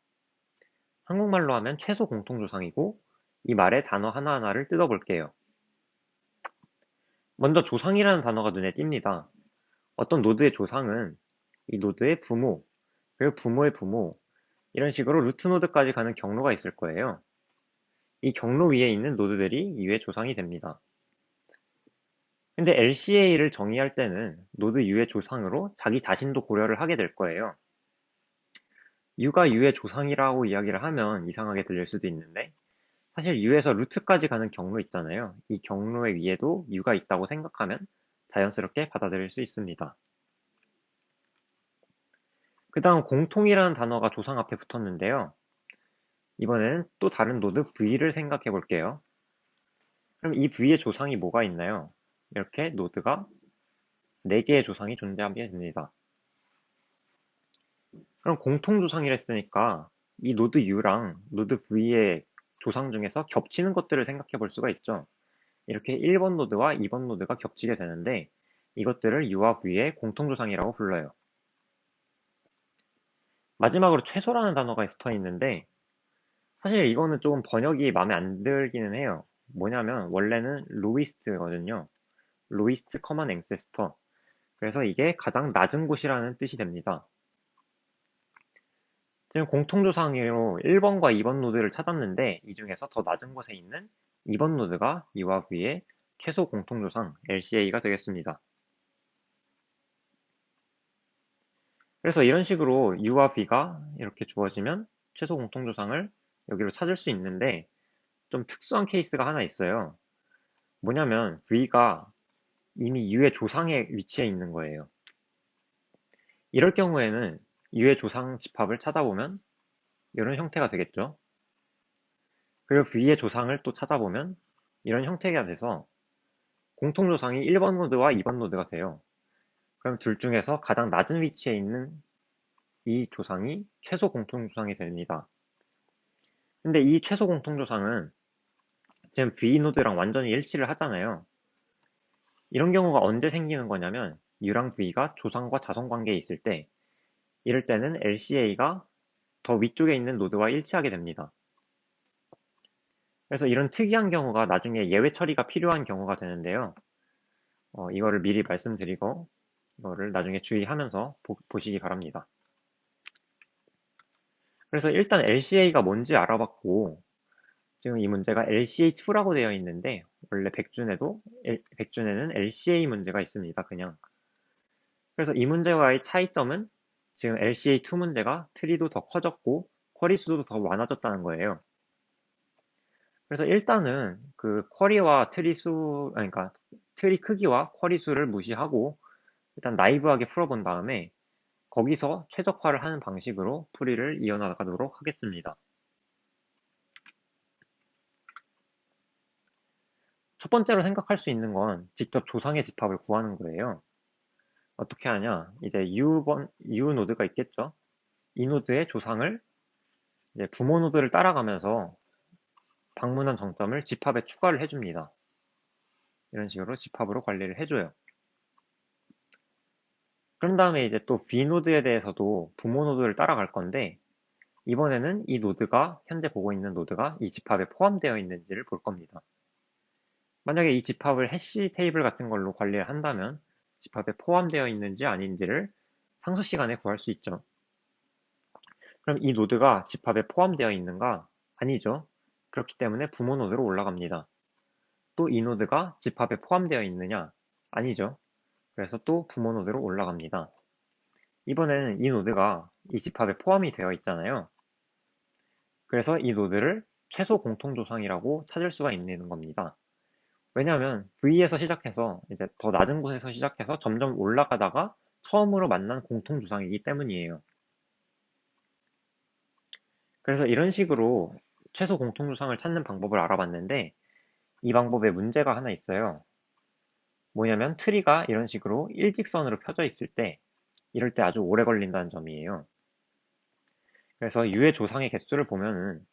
한국말로 하면 최소 공통조상이고 이 말의 단어 하나하나를 뜯어볼게요. 먼저 조상이라는 단어가 눈에 띕니다. 어떤 노드의 조상은 이 노드의 부모, 그리고 부모의 부모, 이런 식으로 루트 노드까지 가는 경로가 있을 거예요. 이 경로 위에 있는 노드들이 이외의 조상이 됩니다. 근데 LCA를 정의할 때는 노드 U의 조상으로 자기 자신도 고려를 하게 될 거예요. U가 U의 조상이라고 이야기를 하면 이상하게 들릴 수도 있는데 사실 U에서 루트까지 가는 경로 있잖아요. 이 경로의 위에도 U가 있다고 생각하면 자연스럽게 받아들일 수 있습니다. 그 다음 공통이라는 단어가 조상 앞에 붙었는데요. 이번에는 또 다른 노드 V를 생각해 볼게요. 그럼 이 V의 조상이 뭐가 있나요? 이렇게 노드가 4개의 조상이 존재하게 됩니다. 그럼 공통조상이라 했으니까 이 노드 U랑 노드 V의 조상 중에서 겹치는 것들을 생각해 볼 수가 있죠. 이렇게 1번 노드와 2번 노드가 겹치게 되는데 이것들을 U와 V의 공통조상이라고 불러요. 마지막으로 최소라는 단어가 붙어 있는데 사실 이거는 조금 번역이 마음에 안 들기는 해요. 뭐냐면 원래는 lowest거든요. lowest common ancestor. 그래서 이게 가장 낮은 곳이라는 뜻이 됩니다. 지금 공통조상으로 1번과 2번 노드를 찾았는데 이 중에서 더 낮은 곳에 있는 2번 노드가 U와 V의 최소 공통조상 LCA가 되겠습니다. 그래서 이런 식으로 U와 V가 이렇게 주어지면 최소 공통조상을 여기로 찾을 수 있는데 좀 특수한 케이스가 하나 있어요. 뭐냐면 V가 이미 U의 조상에 위치해 있는 거예요. 이럴 경우에는 U의 조상 집합을 찾아보면 이런 형태가 되겠죠. 그리고 V의 조상을 또 찾아보면 이런 형태가 돼서 공통조상이 1번 노드와 2번 노드가 돼요. 그럼 둘 중에서 가장 낮은 위치에 있는 이 조상이 최소 공통조상이 됩니다. 근데 이 최소 공통조상은 지금 V 노드랑 완전히 일치를 하잖아요. 이런 경우가 언제 생기는 거냐면 U랑 V가 조상과 자성 관계에 있을 때 이럴 때는 LCA가 더 위쪽에 있는 노드와 일치하게 됩니다. 그래서 이런 특이한 경우가 나중에 예외 처리가 필요한 경우가 되는데요. 이거를 미리 말씀드리고 이거를 나중에 주의하면서 보시기 바랍니다. 그래서 일단 LCA가 뭔지 알아봤고 지금 이 문제가 LCA2라고 되어 있는데 원래 백준에는 LCA 문제가 있습니다. 그냥. 그래서 이 문제와의 차이점은 지금 LCA2 문제가 트리도 더 커졌고 쿼리 수도 더 많아졌다는 거예요. 그래서 일단은 그 쿼리와 그러니까 트리 크기와 쿼리 수를 무시하고 일단 나이브하게 풀어본 다음에 거기서 최적화를 하는 방식으로 풀이를 이어나가도록 하겠습니다. 첫 번째로 생각할 수 있는 건 직접 조상의 집합을 구하는 거예요. 어떻게 하냐? 이제 U 노드가 있겠죠? 이 노드의 조상을 이제 부모 노드를 따라가면서 방문한 정점을 집합에 추가를 해줍니다. 이런 식으로 집합으로 관리를 해줘요. 그런 다음에 이제 또 v노드에 대해서도 부모 노드를 따라갈 건데, 이번에는 이 노드가, 현재 보고 있는 노드가 이 집합에 포함되어 있는지를 볼 겁니다. 만약에 이 집합을 해시 테이블 같은 걸로 관리를 한다면 집합에 포함되어 있는지 아닌지를 상수 시간에 구할 수 있죠. 그럼 이 노드가 집합에 포함되어 있는가? 아니죠. 그렇기 때문에 부모 노드로 올라갑니다. 또 이 노드가 집합에 포함되어 있느냐? 아니죠. 그래서 또 부모 노드로 올라갑니다. 이번에는 이 노드가 이 집합에 포함이 되어 있잖아요. 그래서 이 노드를 최소 공통조상이라고 찾을 수가 있는 겁니다. 왜냐하면 V에서 시작해서 이제 더 낮은 곳에서 시작해서 점점 올라가다가 처음으로 만난 공통조상이기 때문이에요. 그래서 이런 식으로 최소 공통조상을 찾는 방법을 알아봤는데, 이 방법에 문제가 하나 있어요. 뭐냐면 트리가 이런 식으로 일직선으로 펴져 있을 때, 이럴 때 아주 오래 걸린다는 점이에요. 그래서 U의 조상의 개수를 보면은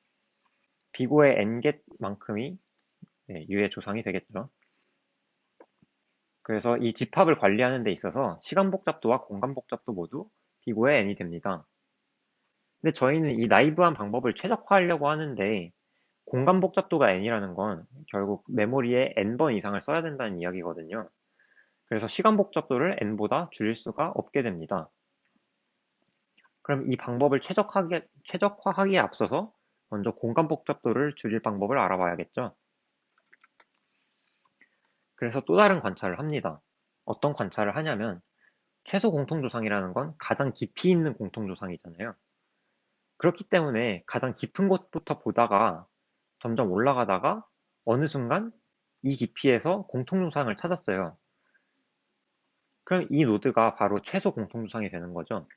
비고의 n개만큼이 U의 조상이 되겠죠. 그래서 이 집합을 관리하는 데 있어서 시간 복잡도와 공간 복잡도 모두 비고의 n이 됩니다. 근데 저희는 이 나이브한 방법을 최적화하려고 하는데, 공간 복잡도가 n이라는 건 결국 메모리에 n번 이상을 써야 된다는 이야기거든요. 그래서 시간 복잡도를 n보다 줄일 수가 없게 됩니다. 그럼 이 방법을 최적화하기에 앞서서 먼저 공간 복잡도를 줄일 방법을 알아봐야겠죠. 그래서 또 다른 관찰을 합니다. 어떤 관찰을 하냐면, 최소 공통조상이라는 건 가장 깊이 있는 공통조상이잖아요. 그렇기 때문에 가장 깊은 곳부터 보다가 점점 올라가다가 어느 순간 이 깊이에서 공통조상을 찾았어요. 그럼 이 노드가 바로 최소 공통조상이 되는 거죠.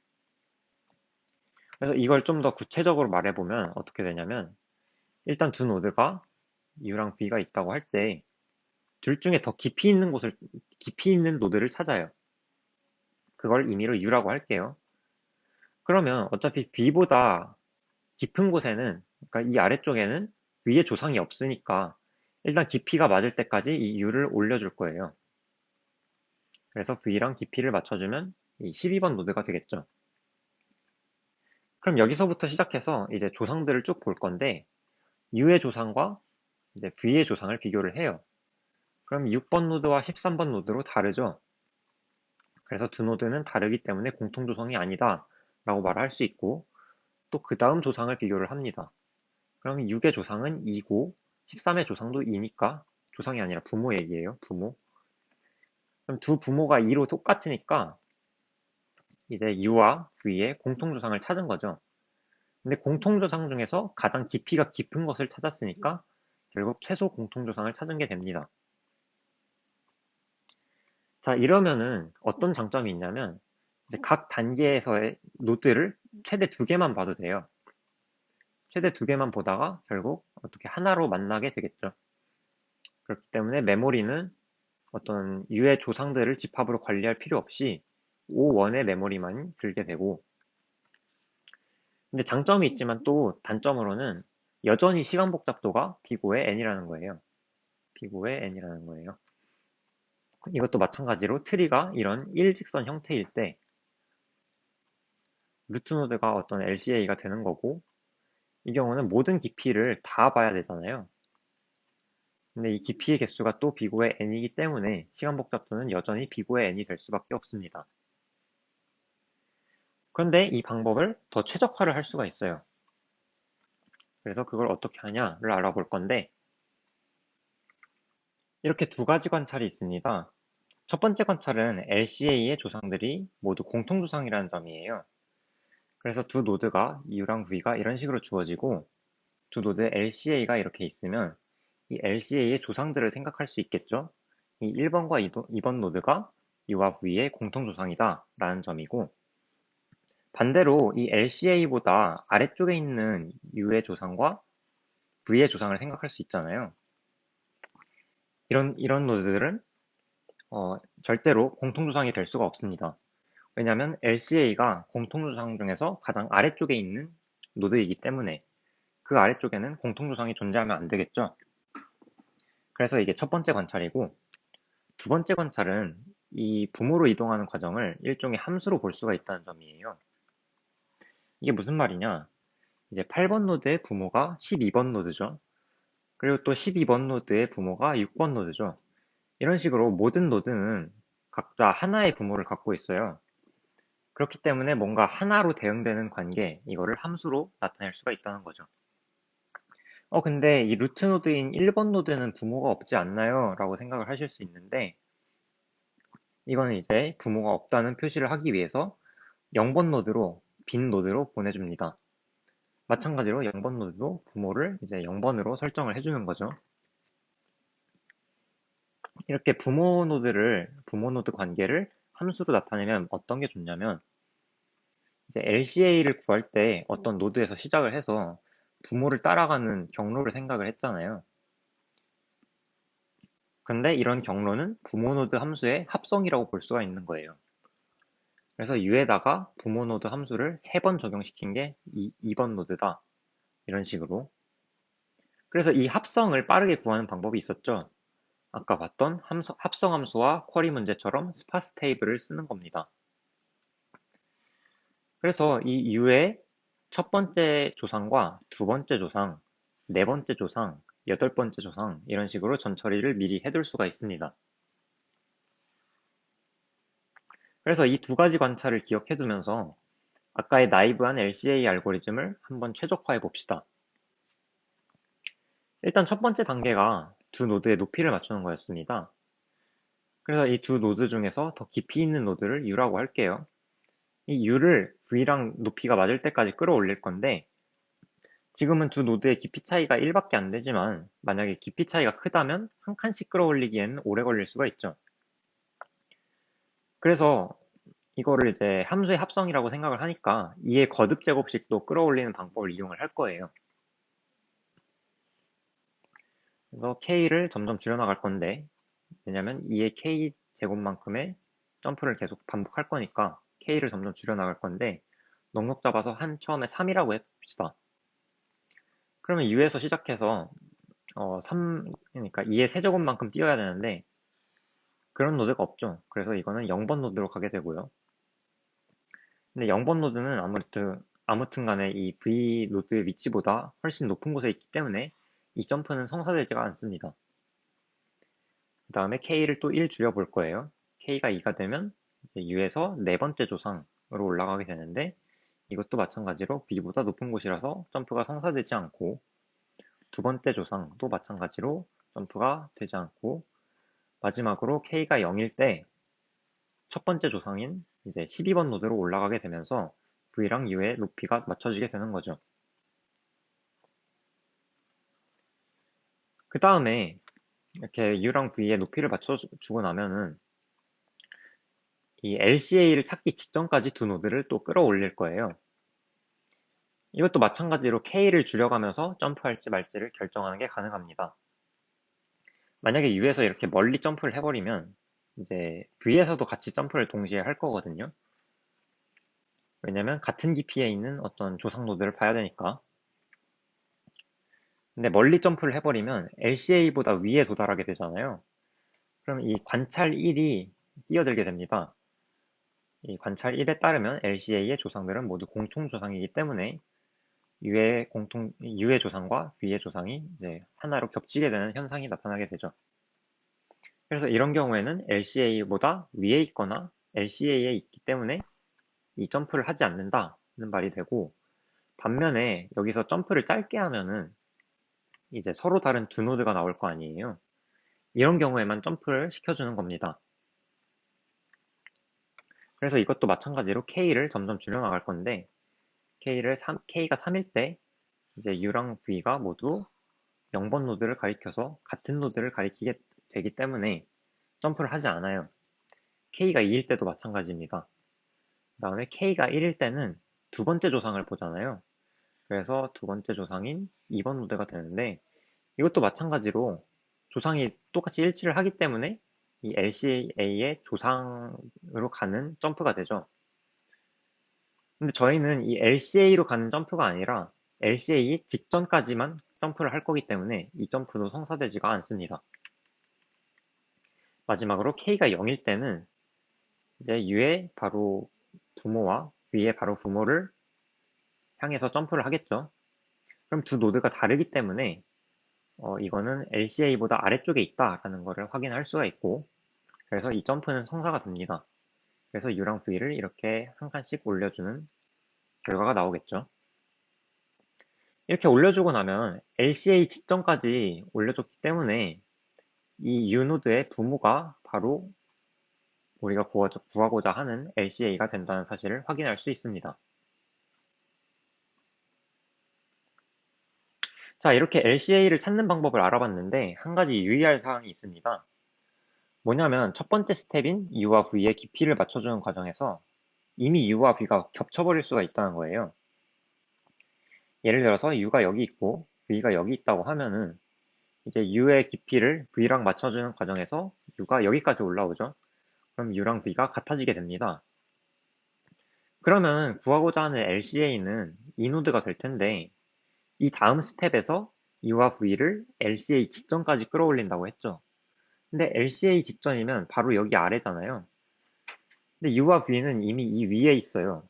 그래서 이걸 좀 더 구체적으로 말해보면 어떻게 되냐면, 일단 두 노드가 U랑 V가 있다고 할 때 둘 중에 더 깊이 있는 노드를 찾아요. 그걸 임의로 U라고 할게요. 그러면 어차피 V보다 깊은 곳에는, 그러니까 이 아래쪽에는 V의 조상이 없으니까 일단 깊이가 맞을 때까지 이 U를 올려줄 거예요. 그래서 V랑 깊이를 맞춰주면 이 12번 노드가 되겠죠. 그럼 여기서부터 시작해서 이제 조상들을 쭉 볼 건데, U의 조상과 이제 V의 조상을 비교를 해요. 그럼 6번 노드와 13번 노드로 다르죠. 그래서 두 노드는 다르기 때문에 공통조상이 아니다 라고 말할 수 있고, 또 그 다음 조상을 비교를 합니다. 그럼 6의 조상은 2고 13의 조상도 2니까 조상이 아니라 부모 얘기예요. 부모. 그럼 두 부모가 2로 똑같으니까 이제 U와 V의 공통조상을 찾은 거죠. 근데 공통조상 중에서 가장 깊이가 깊은 것을 찾았으니까 결국 최소 공통조상을 찾은 게 됩니다. 자, 이러면은 어떤 장점이 있냐면, 이제 각 단계에서의 노드를 최대 2개만 봐도 돼요. 최대 2개만 보다가 결국 어떻게 하나로 만나게 되겠죠. 그렇기 때문에 메모리는 어떤 U의 조상들을 집합으로 관리할 필요 없이 O1의 메모리만 들게 되고, 근데 장점이 있지만 또 단점으로는 여전히 시간 복잡도가 비고의 n이라는 거예요. 비고의 n이라는 거예요. 이것도 마찬가지로 트리가 이런 일직선 형태일 때 루트 노드가 어떤 LCA가 되는 거고, 이 경우는 모든 깊이를 다 봐야 되잖아요. 근데 이 깊이의 개수가 또 비고의 n이기 때문에 시간 복잡도는 여전히 비고의 n이 될 수밖에 없습니다. 그런데 이 방법을 더 최적화를 할 수가 있어요. 그래서 그걸 어떻게 하냐를 알아볼 건데, 이렇게 두 가지 관찰이 있습니다. 첫 번째 관찰은 LCA의 조상들이 모두 공통조상이라는 점이에요. 그래서 두 노드가 U랑 V가 이런 식으로 주어지고, 두 노드의 LCA가 이렇게 있으면 이 LCA의 조상들을 생각할 수 있겠죠. 이 1번과 2번 노드가 U와 V의 공통조상이다 라는 점이고, 반대로 이 LCA보다 아래쪽에 있는 U의 조상과 V의 조상을 생각할 수 있잖아요. 이런 노드들은 절대로 공통조상이 될 수가 없습니다. 왜냐하면 LCA가 공통조상 중에서 가장 아래쪽에 있는 노드이기 때문에. 그 아래쪽에는 공통조상이 존재하면 안 되겠죠. 그래서 이게 첫 번째 관찰이고, 두 번째 관찰은 이 부모로 이동하는 과정을 일종의 함수로 볼 수가 있다는 점이에요. 이게 무슨 말이냐? 이제 8번 노드의 부모가 12번 노드죠. 그리고 또 12번 노드의 부모가 6번 노드죠. 이런 식으로 모든 노드는 각자 하나의 부모를 갖고 있어요. 그렇기 때문에 뭔가 하나로 대응되는 관계, 이거를 함수로 나타낼 수가 있다는 거죠. 근데 이 루트 노드인 1번 노드는 부모가 없지 않나요? 라고 생각을 하실 수 있는데, 이거는 이제 부모가 없다는 표시를 하기 위해서 0번 노드로, 빈 노드로 보내줍니다. 마찬가지로 0번 노드도 부모를 이제 0번으로 설정을 해주는 거죠. 이렇게 부모 노드 관계를 함수로 나타내면 어떤 게 좋냐면, 이제 LCA를 구할 때 어떤 노드에서 시작을 해서 부모를 따라가는 경로를 생각을 했잖아요. 근데 이런 경로는 부모 노드 함수의 합성이라고 볼 수가 있는 거예요. 그래서 U에다가 부모 노드 함수를 3번 적용시킨 게 2번 노드다. 이런 식으로. 그래서 이 합성을 빠르게 구하는 방법이 있었죠. 아까 봤던 합성 함수와 쿼리 문제처럼 스파스 테이블을 쓰는 겁니다. 그래서 이 U의 첫 번째 조상과 두 번째 조상, 네 번째 조상, 여덟 번째 조상 이런 식으로 전처리를 미리 해둘 수가 있습니다. 그래서 이 두 가지 관찰을 기억해 두면서 아까의 나이브한 LCA 알고리즘을 한번 최적화해 봅시다. 일단 첫 번째 단계가 두 노드의 높이를 맞추는 거였습니다. 그래서 이 두 노드 중에서 더 깊이 있는 노드를 U라고 할게요. 이 U를 V랑 높이가 맞을 때까지 끌어올릴 건데 지금은 두 노드의 깊이 차이가 1밖에 안 되지만 만약에 깊이 차이가 크다면 한 칸씩 끌어올리기에는 오래 걸릴 수가 있죠. 그래서 이거를 이제 함수의 합성이라고 생각을 하니까 2의 거듭 제곱식도 끌어올리는 방법을 이용을 할 거예요. 그래서 K를 점점 줄여나갈 건데 왜냐면 2의 K 제곱만큼의 점프를 계속 반복할 거니까 K를 점점 줄여나갈 건데 넉넉 잡아서 처음에 3이라고 해봅시다. 그러면 U에서 시작해서 그러니까 2의 세제곱만큼 띄워야 되는데 그런 노드가 없죠. 그래서 이거는 0번 노드로 가게 되고요. 근데 0번 노드는 아무튼 간에 이 V 노드의 위치보다 훨씬 높은 곳에 있기 때문에 이 점프는 성사되지가 않습니다. 그 다음에 K를 또 1 줄여볼 거예요. K가 2가 되면 U에서 네 번째 조상으로 올라가게 되는데 이것도 마찬가지로 B보다 높은 곳이라서 점프가 성사되지 않고 두 번째 조상도 마찬가지로 점프가 되지 않고 마지막으로 K가 0일 때 첫 번째 조상인 이제 12번 노드로 올라가게 되면서 V랑 U의 높이가 맞춰지게 되는 거죠. 그 다음에 이렇게 U랑 V의 높이를 맞춰주고 나면은 이 LCA를 찾기 직전까지 두 노드를 또 끌어올릴 거예요. 이것도 마찬가지로 K를 줄여가면서 점프할지 말지를 결정하는 게 가능합니다. 만약에 U에서 이렇게 멀리 점프를 해버리면 이제 V에서도 같이 점프를 동시에 할 거거든요. 왜냐면 같은 깊이에 있는 어떤 조상 노드를 봐야 되니까. 근데 멀리 점프를 해버리면 LCA보다 위에 도달하게 되잖아요. 그럼 이 관찰 1이 뛰어들게 됩니다. 이 관찰 1에 따르면 LCA의 조상들은 모두 공통 조상이기 때문에 U의 조상과 V의 조상이 이제 하나로 겹치게 되는 현상이 나타나게 되죠. 그래서 이런 경우에는 LCA보다 위에 있거나 LCA에 있기 때문에 이 점프를 하지 않는다는 말이 되고 반면에 여기서 점프를 짧게 하면은 이제 서로 다른 두 노드가 나올 거 아니에요. 이런 경우에만 점프를 시켜주는 겁니다. 그래서 이것도 마찬가지로 K를 점점 줄여나갈 건데 K가 3일 때 이제 U랑 V가 모두 0번 노드를 가리켜서 같은 노드를 가리키게 되기 때문에 점프를 하지 않아요. K가 2일 때도 마찬가지입니다. 그 다음에 K가 1일 때는 두 번째 조상을 보잖아요. 그래서 두 번째 조상인 2번 노드가 되는데 이것도 마찬가지로 조상이 똑같이 일치를 하기 때문에 이 LCA의 조상으로 가는 점프가 되죠. 근데 저희는 이 LCA로 가는 점프가 아니라 LCA 직전까지만 점프를 할 거기 때문에 이 점프도 성사되지가 않습니다. 마지막으로 K가 0일 때는 이제 U의 바로 부모와 V의 바로 부모를 향해서 점프를 하겠죠. 그럼 두 노드가 다르기 때문에 이거는 LCA보다 아래쪽에 있다라는 것을 확인할 수가 있고, 그래서 이 점프는 성사가 됩니다. 그래서 U랑 V를 이렇게 한 칸씩 올려주는 결과가 나오겠죠. 이렇게 올려주고 나면 LCA 직전까지 올려줬기 때문에 이 U노드의 부모가 바로 우리가 구하고자 하는 LCA가 된다는 사실을 확인할 수 있습니다. 자, 이렇게 LCA를 찾는 방법을 알아봤는데 한 가지 유의할 사항이 있습니다. 뭐냐면 첫 번째 스텝인 U와 V의 깊이를 맞춰주는 과정에서 이미 U와 V가 겹쳐버릴 수가 있다는 거예요. 예를 들어서 U가 여기 있고 V가 여기 있다고 하면은 이제 U의 깊이를 V랑 맞춰주는 과정에서 U가 여기까지 올라오죠. 그럼 U랑 V가 같아지게 됩니다. 그러면 구하고자 하는 LCA는 이 노드가 될 텐데 이 다음 스텝에서 U와 V를 LCA 직전까지 끌어올린다고 했죠. 근데 LCA 직전이면 바로 여기 아래잖아요. 근데 U와 V는 이미 이 위에 있어요.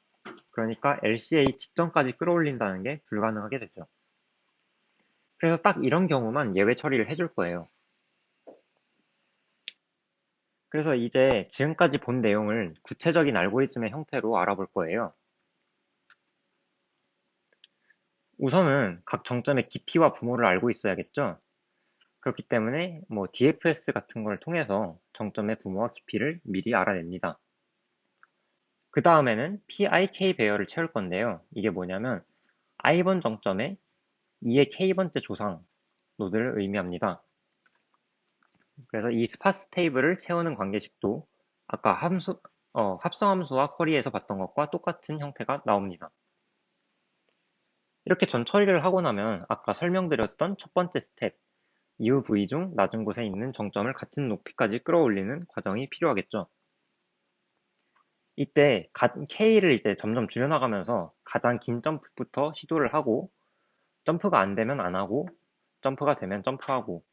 그러니까 LCA 직전까지 끌어올린다는 게 불가능하게 되죠. 그래서 딱 이런 경우만 예외 처리를 해줄 거예요. 그래서 이제 지금까지 본 내용을 구체적인 알고리즘의 형태로 알아볼 거예요. 우선은 각 정점의 깊이와 부모를 알고 있어야겠죠. 그렇기 때문에 뭐 DFS 같은 걸 통해서 정점의 부모와 깊이를 미리 알아냅니다. 그 다음에는 PIK 배열을 채울 건데요. 이게 뭐냐면 i번 정점에 2의 k번째 조상 노드를 의미합니다. 그래서 이 스파스 테이블을 채우는 관계식도 아까 합성함수와 쿼리에서 봤던 것과 똑같은 형태가 나옵니다. 이렇게 전 처리를 하고 나면 아까 설명드렸던 첫 번째 스텝 UV 중 낮은 곳에 있는 정점을 같은 높이까지 끌어올리는 과정이 필요하겠죠. 이때 K를 이제 점점 줄여나가면서 가장 긴 점프부터 시도를 하고 점프가 안 되면 안 하고 점프가 되면 점프하고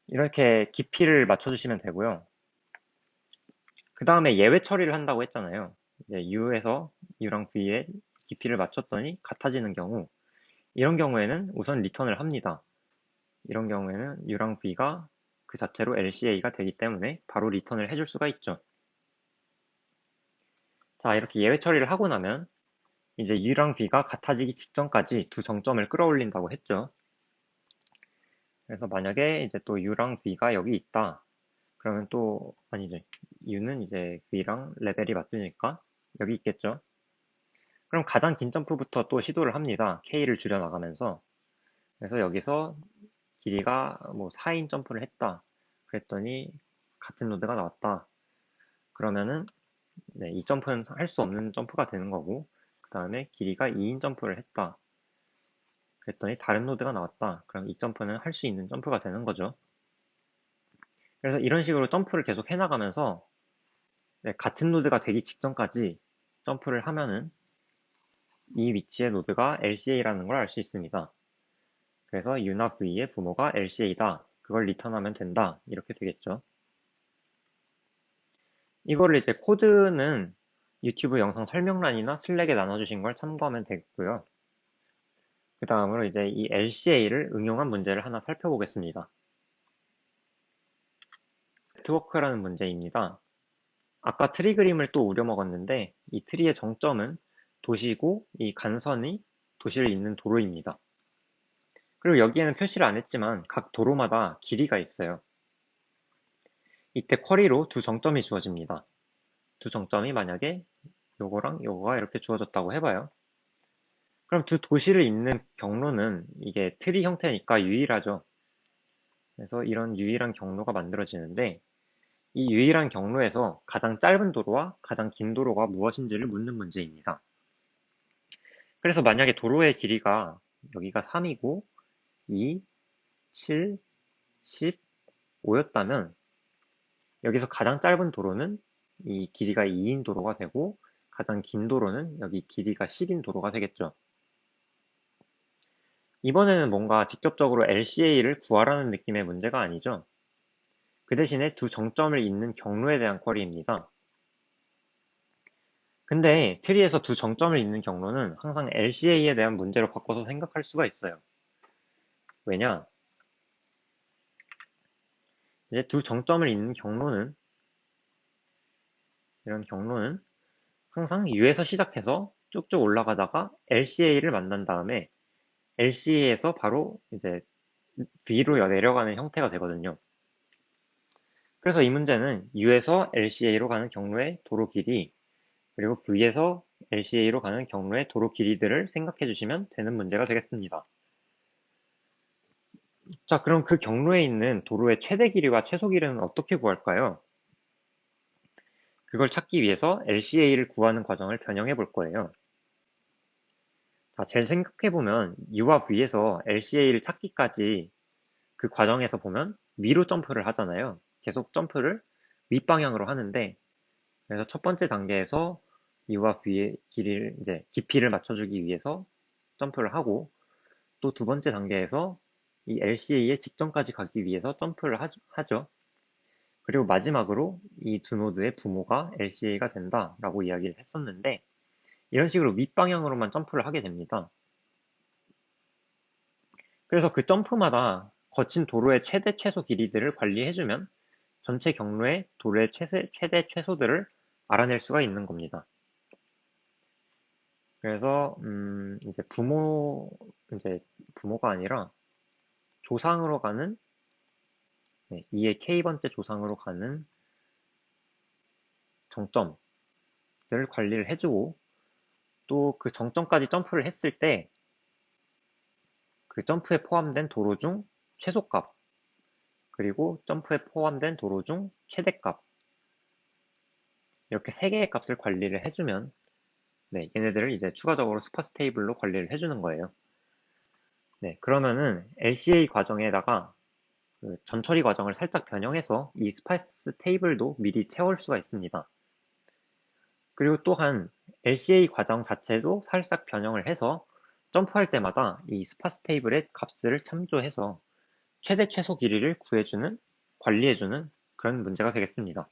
이렇게 깊이를 맞춰주시면 되고요. 그 다음에 예외 처리를 한다고 했잖아요. 이제 U에서 U랑 V의 깊이를 맞췄더니 같아지는 경우 이런 경우에는 우선 리턴을 합니다. 이런 경우에는 U랑 V가 그 자체로 LCA가 되기 때문에 바로 리턴을 해줄 수가 있죠. 자, 이렇게 예외 처리를 하고 나면 이제 U랑 V가 같아지기 직전까지 두 정점을 끌어올린다고 했죠. 그래서 만약에 이제 또 U랑 V가 여기 있다. 그러면 또 아니지. U는 이제 V랑 레벨이 맞으니까 여기 있겠죠. 그럼 가장 긴 점프부터 또 시도를 합니다. K를 줄여나가면서. 그래서 여기서 길이가 뭐 4인 점프를 했다. 그랬더니 같은 노드가 나왔다. 그러면은 네, 이 점프는 할 수 없는 점프가 되는 거고 그 다음에 길이가 2인 점프를 했다. 그랬더니 다른 노드가 나왔다. 그럼 이 점프는 할 수 있는 점프가 되는 거죠. 그래서 이런 식으로 점프를 계속 해나가면서 네, 같은 노드가 되기 직전까지 점프를 하면은 이 위치의 노드가 LCA라는 걸 알 수 있습니다. 그래서 U나 V의 부모가 LCA다. 그걸 리턴하면 된다. 이렇게 되겠죠. 이거를 이제 코드는 유튜브 영상 설명란이나 슬랙에 나눠주신 걸 참고하면 되겠고요. 그 다음으로 이제 이 LCA를 응용한 문제를 하나 살펴보겠습니다. 네트워크라는 문제입니다. 아까 트리 그림을 또 우려먹었는데 이 트리의 정점은 도시고 이 간선이 도시를 잇는 도로입니다. 그리고 여기에는 표시를 안 했지만 각 도로마다 길이가 있어요. 이때 쿼리로 두 정점이 주어집니다. 두 정점이 만약에 요거랑 요거가 이렇게 주어졌다고 해봐요. 그럼 두 도시를 잇는 경로는 이게 트리 형태니까 유일하죠. 그래서 이런 유일한 경로가 만들어지는데 이 유일한 경로에서 가장 짧은 도로와 가장 긴 도로가 무엇인지를 묻는 문제입니다. 그래서 만약에 도로의 길이가 여기가 3이고 2, 7, 10, 5였다면 여기서 가장 짧은 도로는 이 길이가 2인 도로가 되고 가장 긴 도로는 여기 길이가 10인 도로가 되겠죠. 이번에는 뭔가 직접적으로 LCA를 구하라는 느낌의 문제가 아니죠. 그 대신에 두 정점을 잇는 경로에 대한 쿼리입니다. 근데 트리에서 두 정점을 잇는 경로는 항상 LCA에 대한 문제로 바꿔서 생각할 수가 있어요. 왜냐? 이제 두 정점을 잇는 경로는, 이런 경로는 항상 U에서 시작해서 쭉쭉 올라가다가 LCA를 만난 다음에 LCA에서 바로 이제 V로 내려가는 형태가 되거든요. 그래서 이 문제는 U에서 LCA로 가는 경로의 도로 길이, 그리고 V에서 LCA로 가는 경로의 도로 길이들을 생각해 주시면 되는 문제가 되겠습니다. 자, 그럼 그 경로에 있는 도로의 최대 길이와 최소 길이는 어떻게 구할까요? 그걸 찾기 위해서 LCA를 구하는 과정을 변형해 볼 거예요. 자, 잘 생각해 보면 U와 V에서 LCA를 찾기까지 그 과정에서 보면 위로 점프를 하잖아요. 계속 점프를 윗방향으로 하는데, 그래서 첫 번째 단계에서 U와 V의 길이를, 이제 깊이를 맞춰주기 위해서 점프를 하고, 또 두 번째 단계에서 이 LCA의 직전까지 가기 위해서 점프를 하죠. 그리고 마지막으로 이 두 노드의 부모가 LCA가 된다라고 이야기를 했었는데, 이런 식으로 윗방향으로만 점프를 하게 됩니다. 그래서 그 점프마다 거친 도로의 최대 최소 길이들을 관리해주면 전체 경로의 도로의 최대 최소들을 알아낼 수가 있는 겁니다. 그래서 이제 부모가 아니라 조상으로 가는, 2의 k번째 조상으로 가는 정점을 관리를 해주고, 또 그 정점까지 점프를 했을 때 그 점프에 포함된 도로 중 최소값, 그리고 점프에 포함된 도로 중 최대값, 이렇게 세 개의 값을 관리를 해주면, 얘네들을 이제 추가적으로 스파스 테이블로 관리를 해주는 거예요. 그러면은 LCA 과정에다가 그 전처리 과정을 살짝 변형해서 이 스파이스 테이블도 미리 채울 수가 있습니다. 그리고 또한 LCA 과정 자체도 살짝 변형을 해서 점프할 때마다 이 스파스 테이블의 값을 참조해서 최대 최소 길이를 구해주는, 관리해주는 그런 문제가 되겠습니다.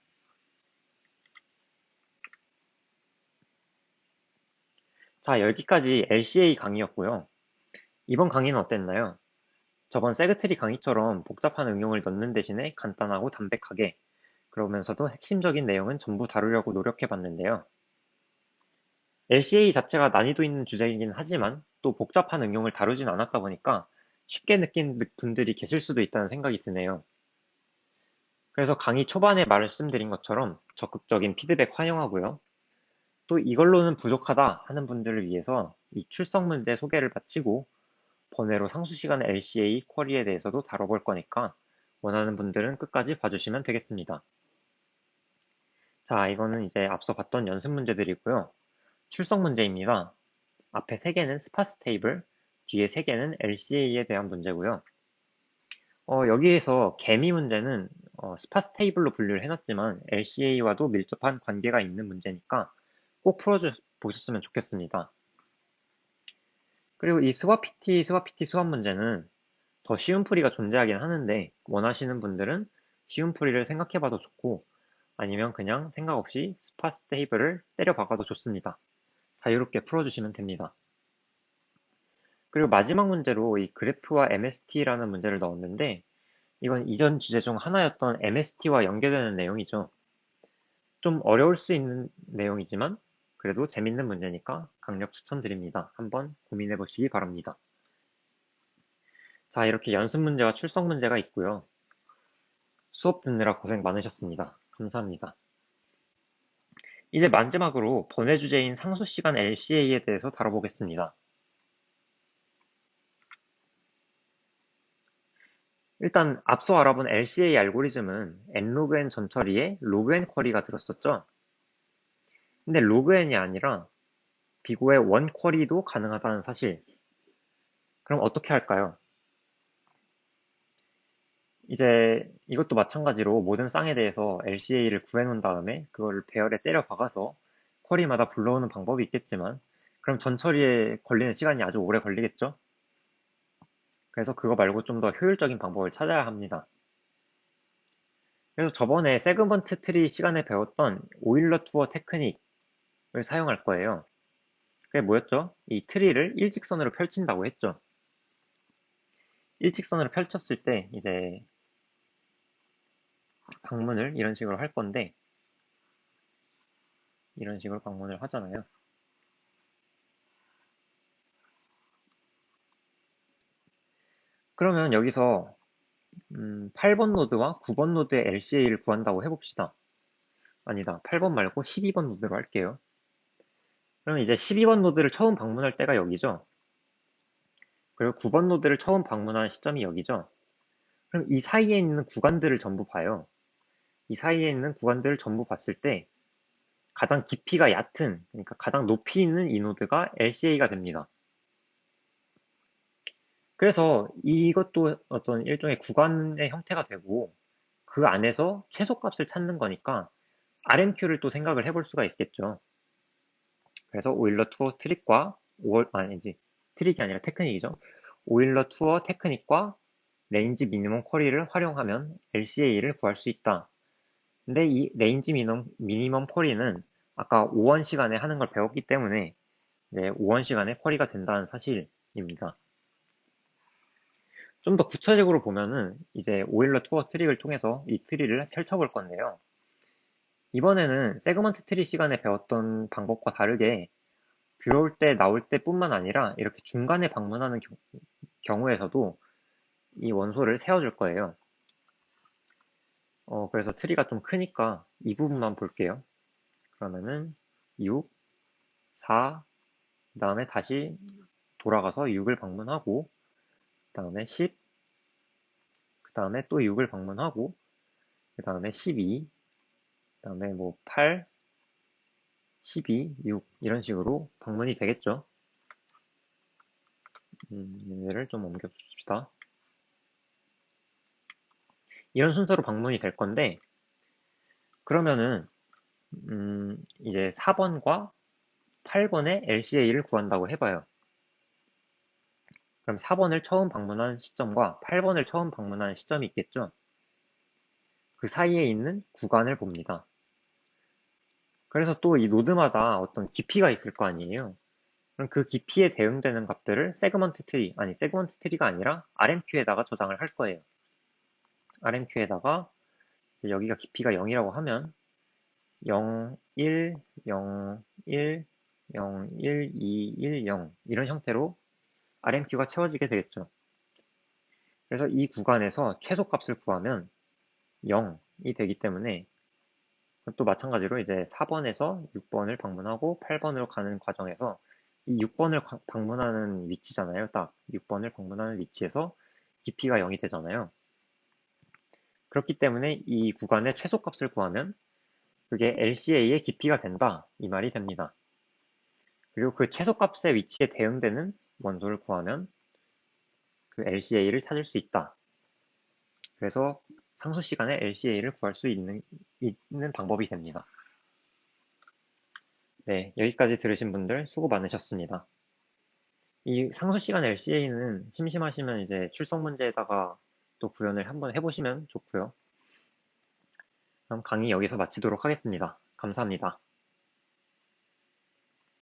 자, 여기까지 LCA 강의였고요. 이번 강의는 어땠나요? 저번 세그트리 강의처럼 복잡한 응용을 넣는 대신에 간단하고 담백하게, 그러면서도 핵심적인 내용은 전부 다루려고 노력해 봤는데요. LCA 자체가 난이도 있는 주제이긴 하지만 또 복잡한 응용을 다루진 않았다 보니까 쉽게 느낀 분들이 계실 수도 있다는 생각이 드네요. 그래서 강의 초반에 말씀드린 것처럼 적극적인 피드백 환영하고요. 또 이걸로는 부족하다 하는 분들을 위해서 이 출석 문제 소개를 마치고 번외로 상수 시간의 LCA 쿼리에 대해서도 다뤄볼 거니까 원하는 분들은 끝까지 봐주시면 되겠습니다. 자, 이거는 이제 앞서 봤던 연습 문제들이고요. 출석 문제입니다. 앞에 3개는 스파스 테이블, 뒤에 3개는 LCA에 대한 문제고요. 여기에서 개미 문제는 스파스 테이블로 분류를 해놨지만 LCA와도 밀접한 관계가 있는 문제니까 꼭 풀어보셨으면 좋겠습니다. 그리고 이 스와피티 수학 문제는 더 쉬운 풀이가 존재하긴 하는데 원하시는 분들은 쉬운 풀이를 생각해봐도 좋고, 아니면 그냥 생각 없이 스파스 테이블을 때려박아도 좋습니다. 자유롭게 풀어주시면 됩니다. 그리고 마지막 문제로 이 그래프와 MST라는 문제를 넣었는데, 이건 이전 주제 중 하나였던 MST와 연계되는 내용이죠. 좀 어려울 수 있는 내용이지만 그래도 재밌는 문제니까 강력 추천드립니다. 한번 고민해 보시기 바랍니다. 자, 이렇게 연습 문제와 출석 문제가 있고요. 수업 듣느라 고생 많으셨습니다. 감사합니다. 이제 마지막으로 번외 주제인 상수 시간 LCA에 대해서 다뤄보겠습니다. 일단 앞서 알아본 LCA 알고리즘은 nlogn 전처리에 logn 쿼리가 들었었죠. 근데 logn이 아니라 비고의 원 쿼리도 가능하다는 사실. 그럼 어떻게 할까요? 이제 이것도 마찬가지로 모든 쌍에 대해서 LCA를 구해놓은 다음에 그거를 배열에 때려 박아서 쿼리마다 불러오는 방법이 있겠지만, 그럼 전처리에 걸리는 시간이 아주 오래 걸리겠죠? 그래서 그거 말고 좀 더 효율적인 방법을 찾아야 합니다. 그래서 저번에 세그먼트 트리 시간에 배웠던 오일러 투어 테크닉을 사용할 거예요. 그게 뭐였죠? 이 트리를 일직선으로 펼친다고 했죠. 일직선으로 펼쳤을 때 이제 방문을 이런 식으로 할 건데, 이런 식으로 방문을 하잖아요. 그러면 여기서 8번 노드와 9번 노드의 LCA를 구한다고 해봅시다. 아니다, 8번 말고 12번 노드로 할게요. 그럼 이제 12번 노드를 처음 방문할 때가 여기죠. 그리고 9번 노드를 처음 방문한 시점이 여기죠. 그럼 이 사이에 있는 구간들을 전부 봐요. 이 사이에 있는 구간들을 전부 봤을 때 가장 깊이가 얕은, 그러니까 가장 높이 있는 이 노드가 LCA가 됩니다. 그래서 이것도 어떤 일종의 구간의 형태가 되고 그 안에서 최소값을 찾는 거니까 RMQ를 또 생각을 해볼 수가 있겠죠. 그래서 오일러 투어 트릭과 아니지, 트릭이 아니라 테크닉이죠. 오일러 투어 테크닉과 레인지 미니멈 쿼리를 활용하면 LCA를 구할 수 있다. 근데 이 레인지 미니멈 쿼리는 아까 5원 시간에 하는 걸 배웠기 때문에 5원 시간에 쿼리가 된다는 사실입니다. 좀 더 구체적으로 보면은 이제 오일러 투어 트릭을 통해서 이 트리를 펼쳐볼 건데요. 이번에는 세그먼트 트리 시간에 배웠던 방법과 다르게 들어올 때 나올 때뿐만 아니라 이렇게 중간에 방문하는 경우에서도 이 원소를 세워줄 거예요. 그래서 트리가 좀 크니까 이 부분만 볼게요. 그러면은 6, 4, 그 다음에 다시 돌아가서 6을 방문하고, 그 다음에 10, 그 다음에 또 6을 방문하고, 그 다음에 12, 그 다음에 뭐 8, 12, 6 이런 식으로 방문이 되겠죠. 얘를 좀 옮겨줍시다. 이런 순서로 방문이 될 건데, 그러면은 이제 4번과 8번의 LCA를 구한다고 해봐요. 그럼 4번을 처음 방문한 시점과 8번을 처음 방문한 시점이 있겠죠? 그 사이에 있는 구간을 봅니다. 그래서 또 이 노드마다 어떤 깊이가 있을 거 아니에요? 그럼 그 깊이에 대응되는 값들을 세그먼트 트리가 아니라 RMQ에다가 저장을 할 거예요. RMQ에다가 여기가 깊이가 0이라고 하면 0, 1, 0, 1, 0, 1, 2, 1, 0 이런 형태로 RMQ가 채워지게 되겠죠. 그래서 이 구간에서 최소값을 구하면 0이 되기 때문에 또 마찬가지로 이제 4번에서 6번을 방문하고 8번으로 가는 과정에서 이 6번을 방문하는 위치잖아요. 딱 6번을 방문하는 위치에서 깊이가 0이 되잖아요. 그렇기 때문에 이 구간의 최소값을 구하면 그게 LCA의 깊이가 된다 이 말이 됩니다. 그리고 그 최소값의 위치에 대응되는 원소를 구하면 그 LCA를 찾을 수 있다. 그래서 상수 시간에 LCA를 구할 수 있는 방법이 됩니다. 네, 여기까지 들으신 분들 수고 많으셨습니다. 이 상수 시간 LCA는 심심하시면 이제 출석 문제에다가 또 구현을 한번 해보시면 좋고요. 그럼 강의 여기서 마치도록 하겠습니다. 감사합니다.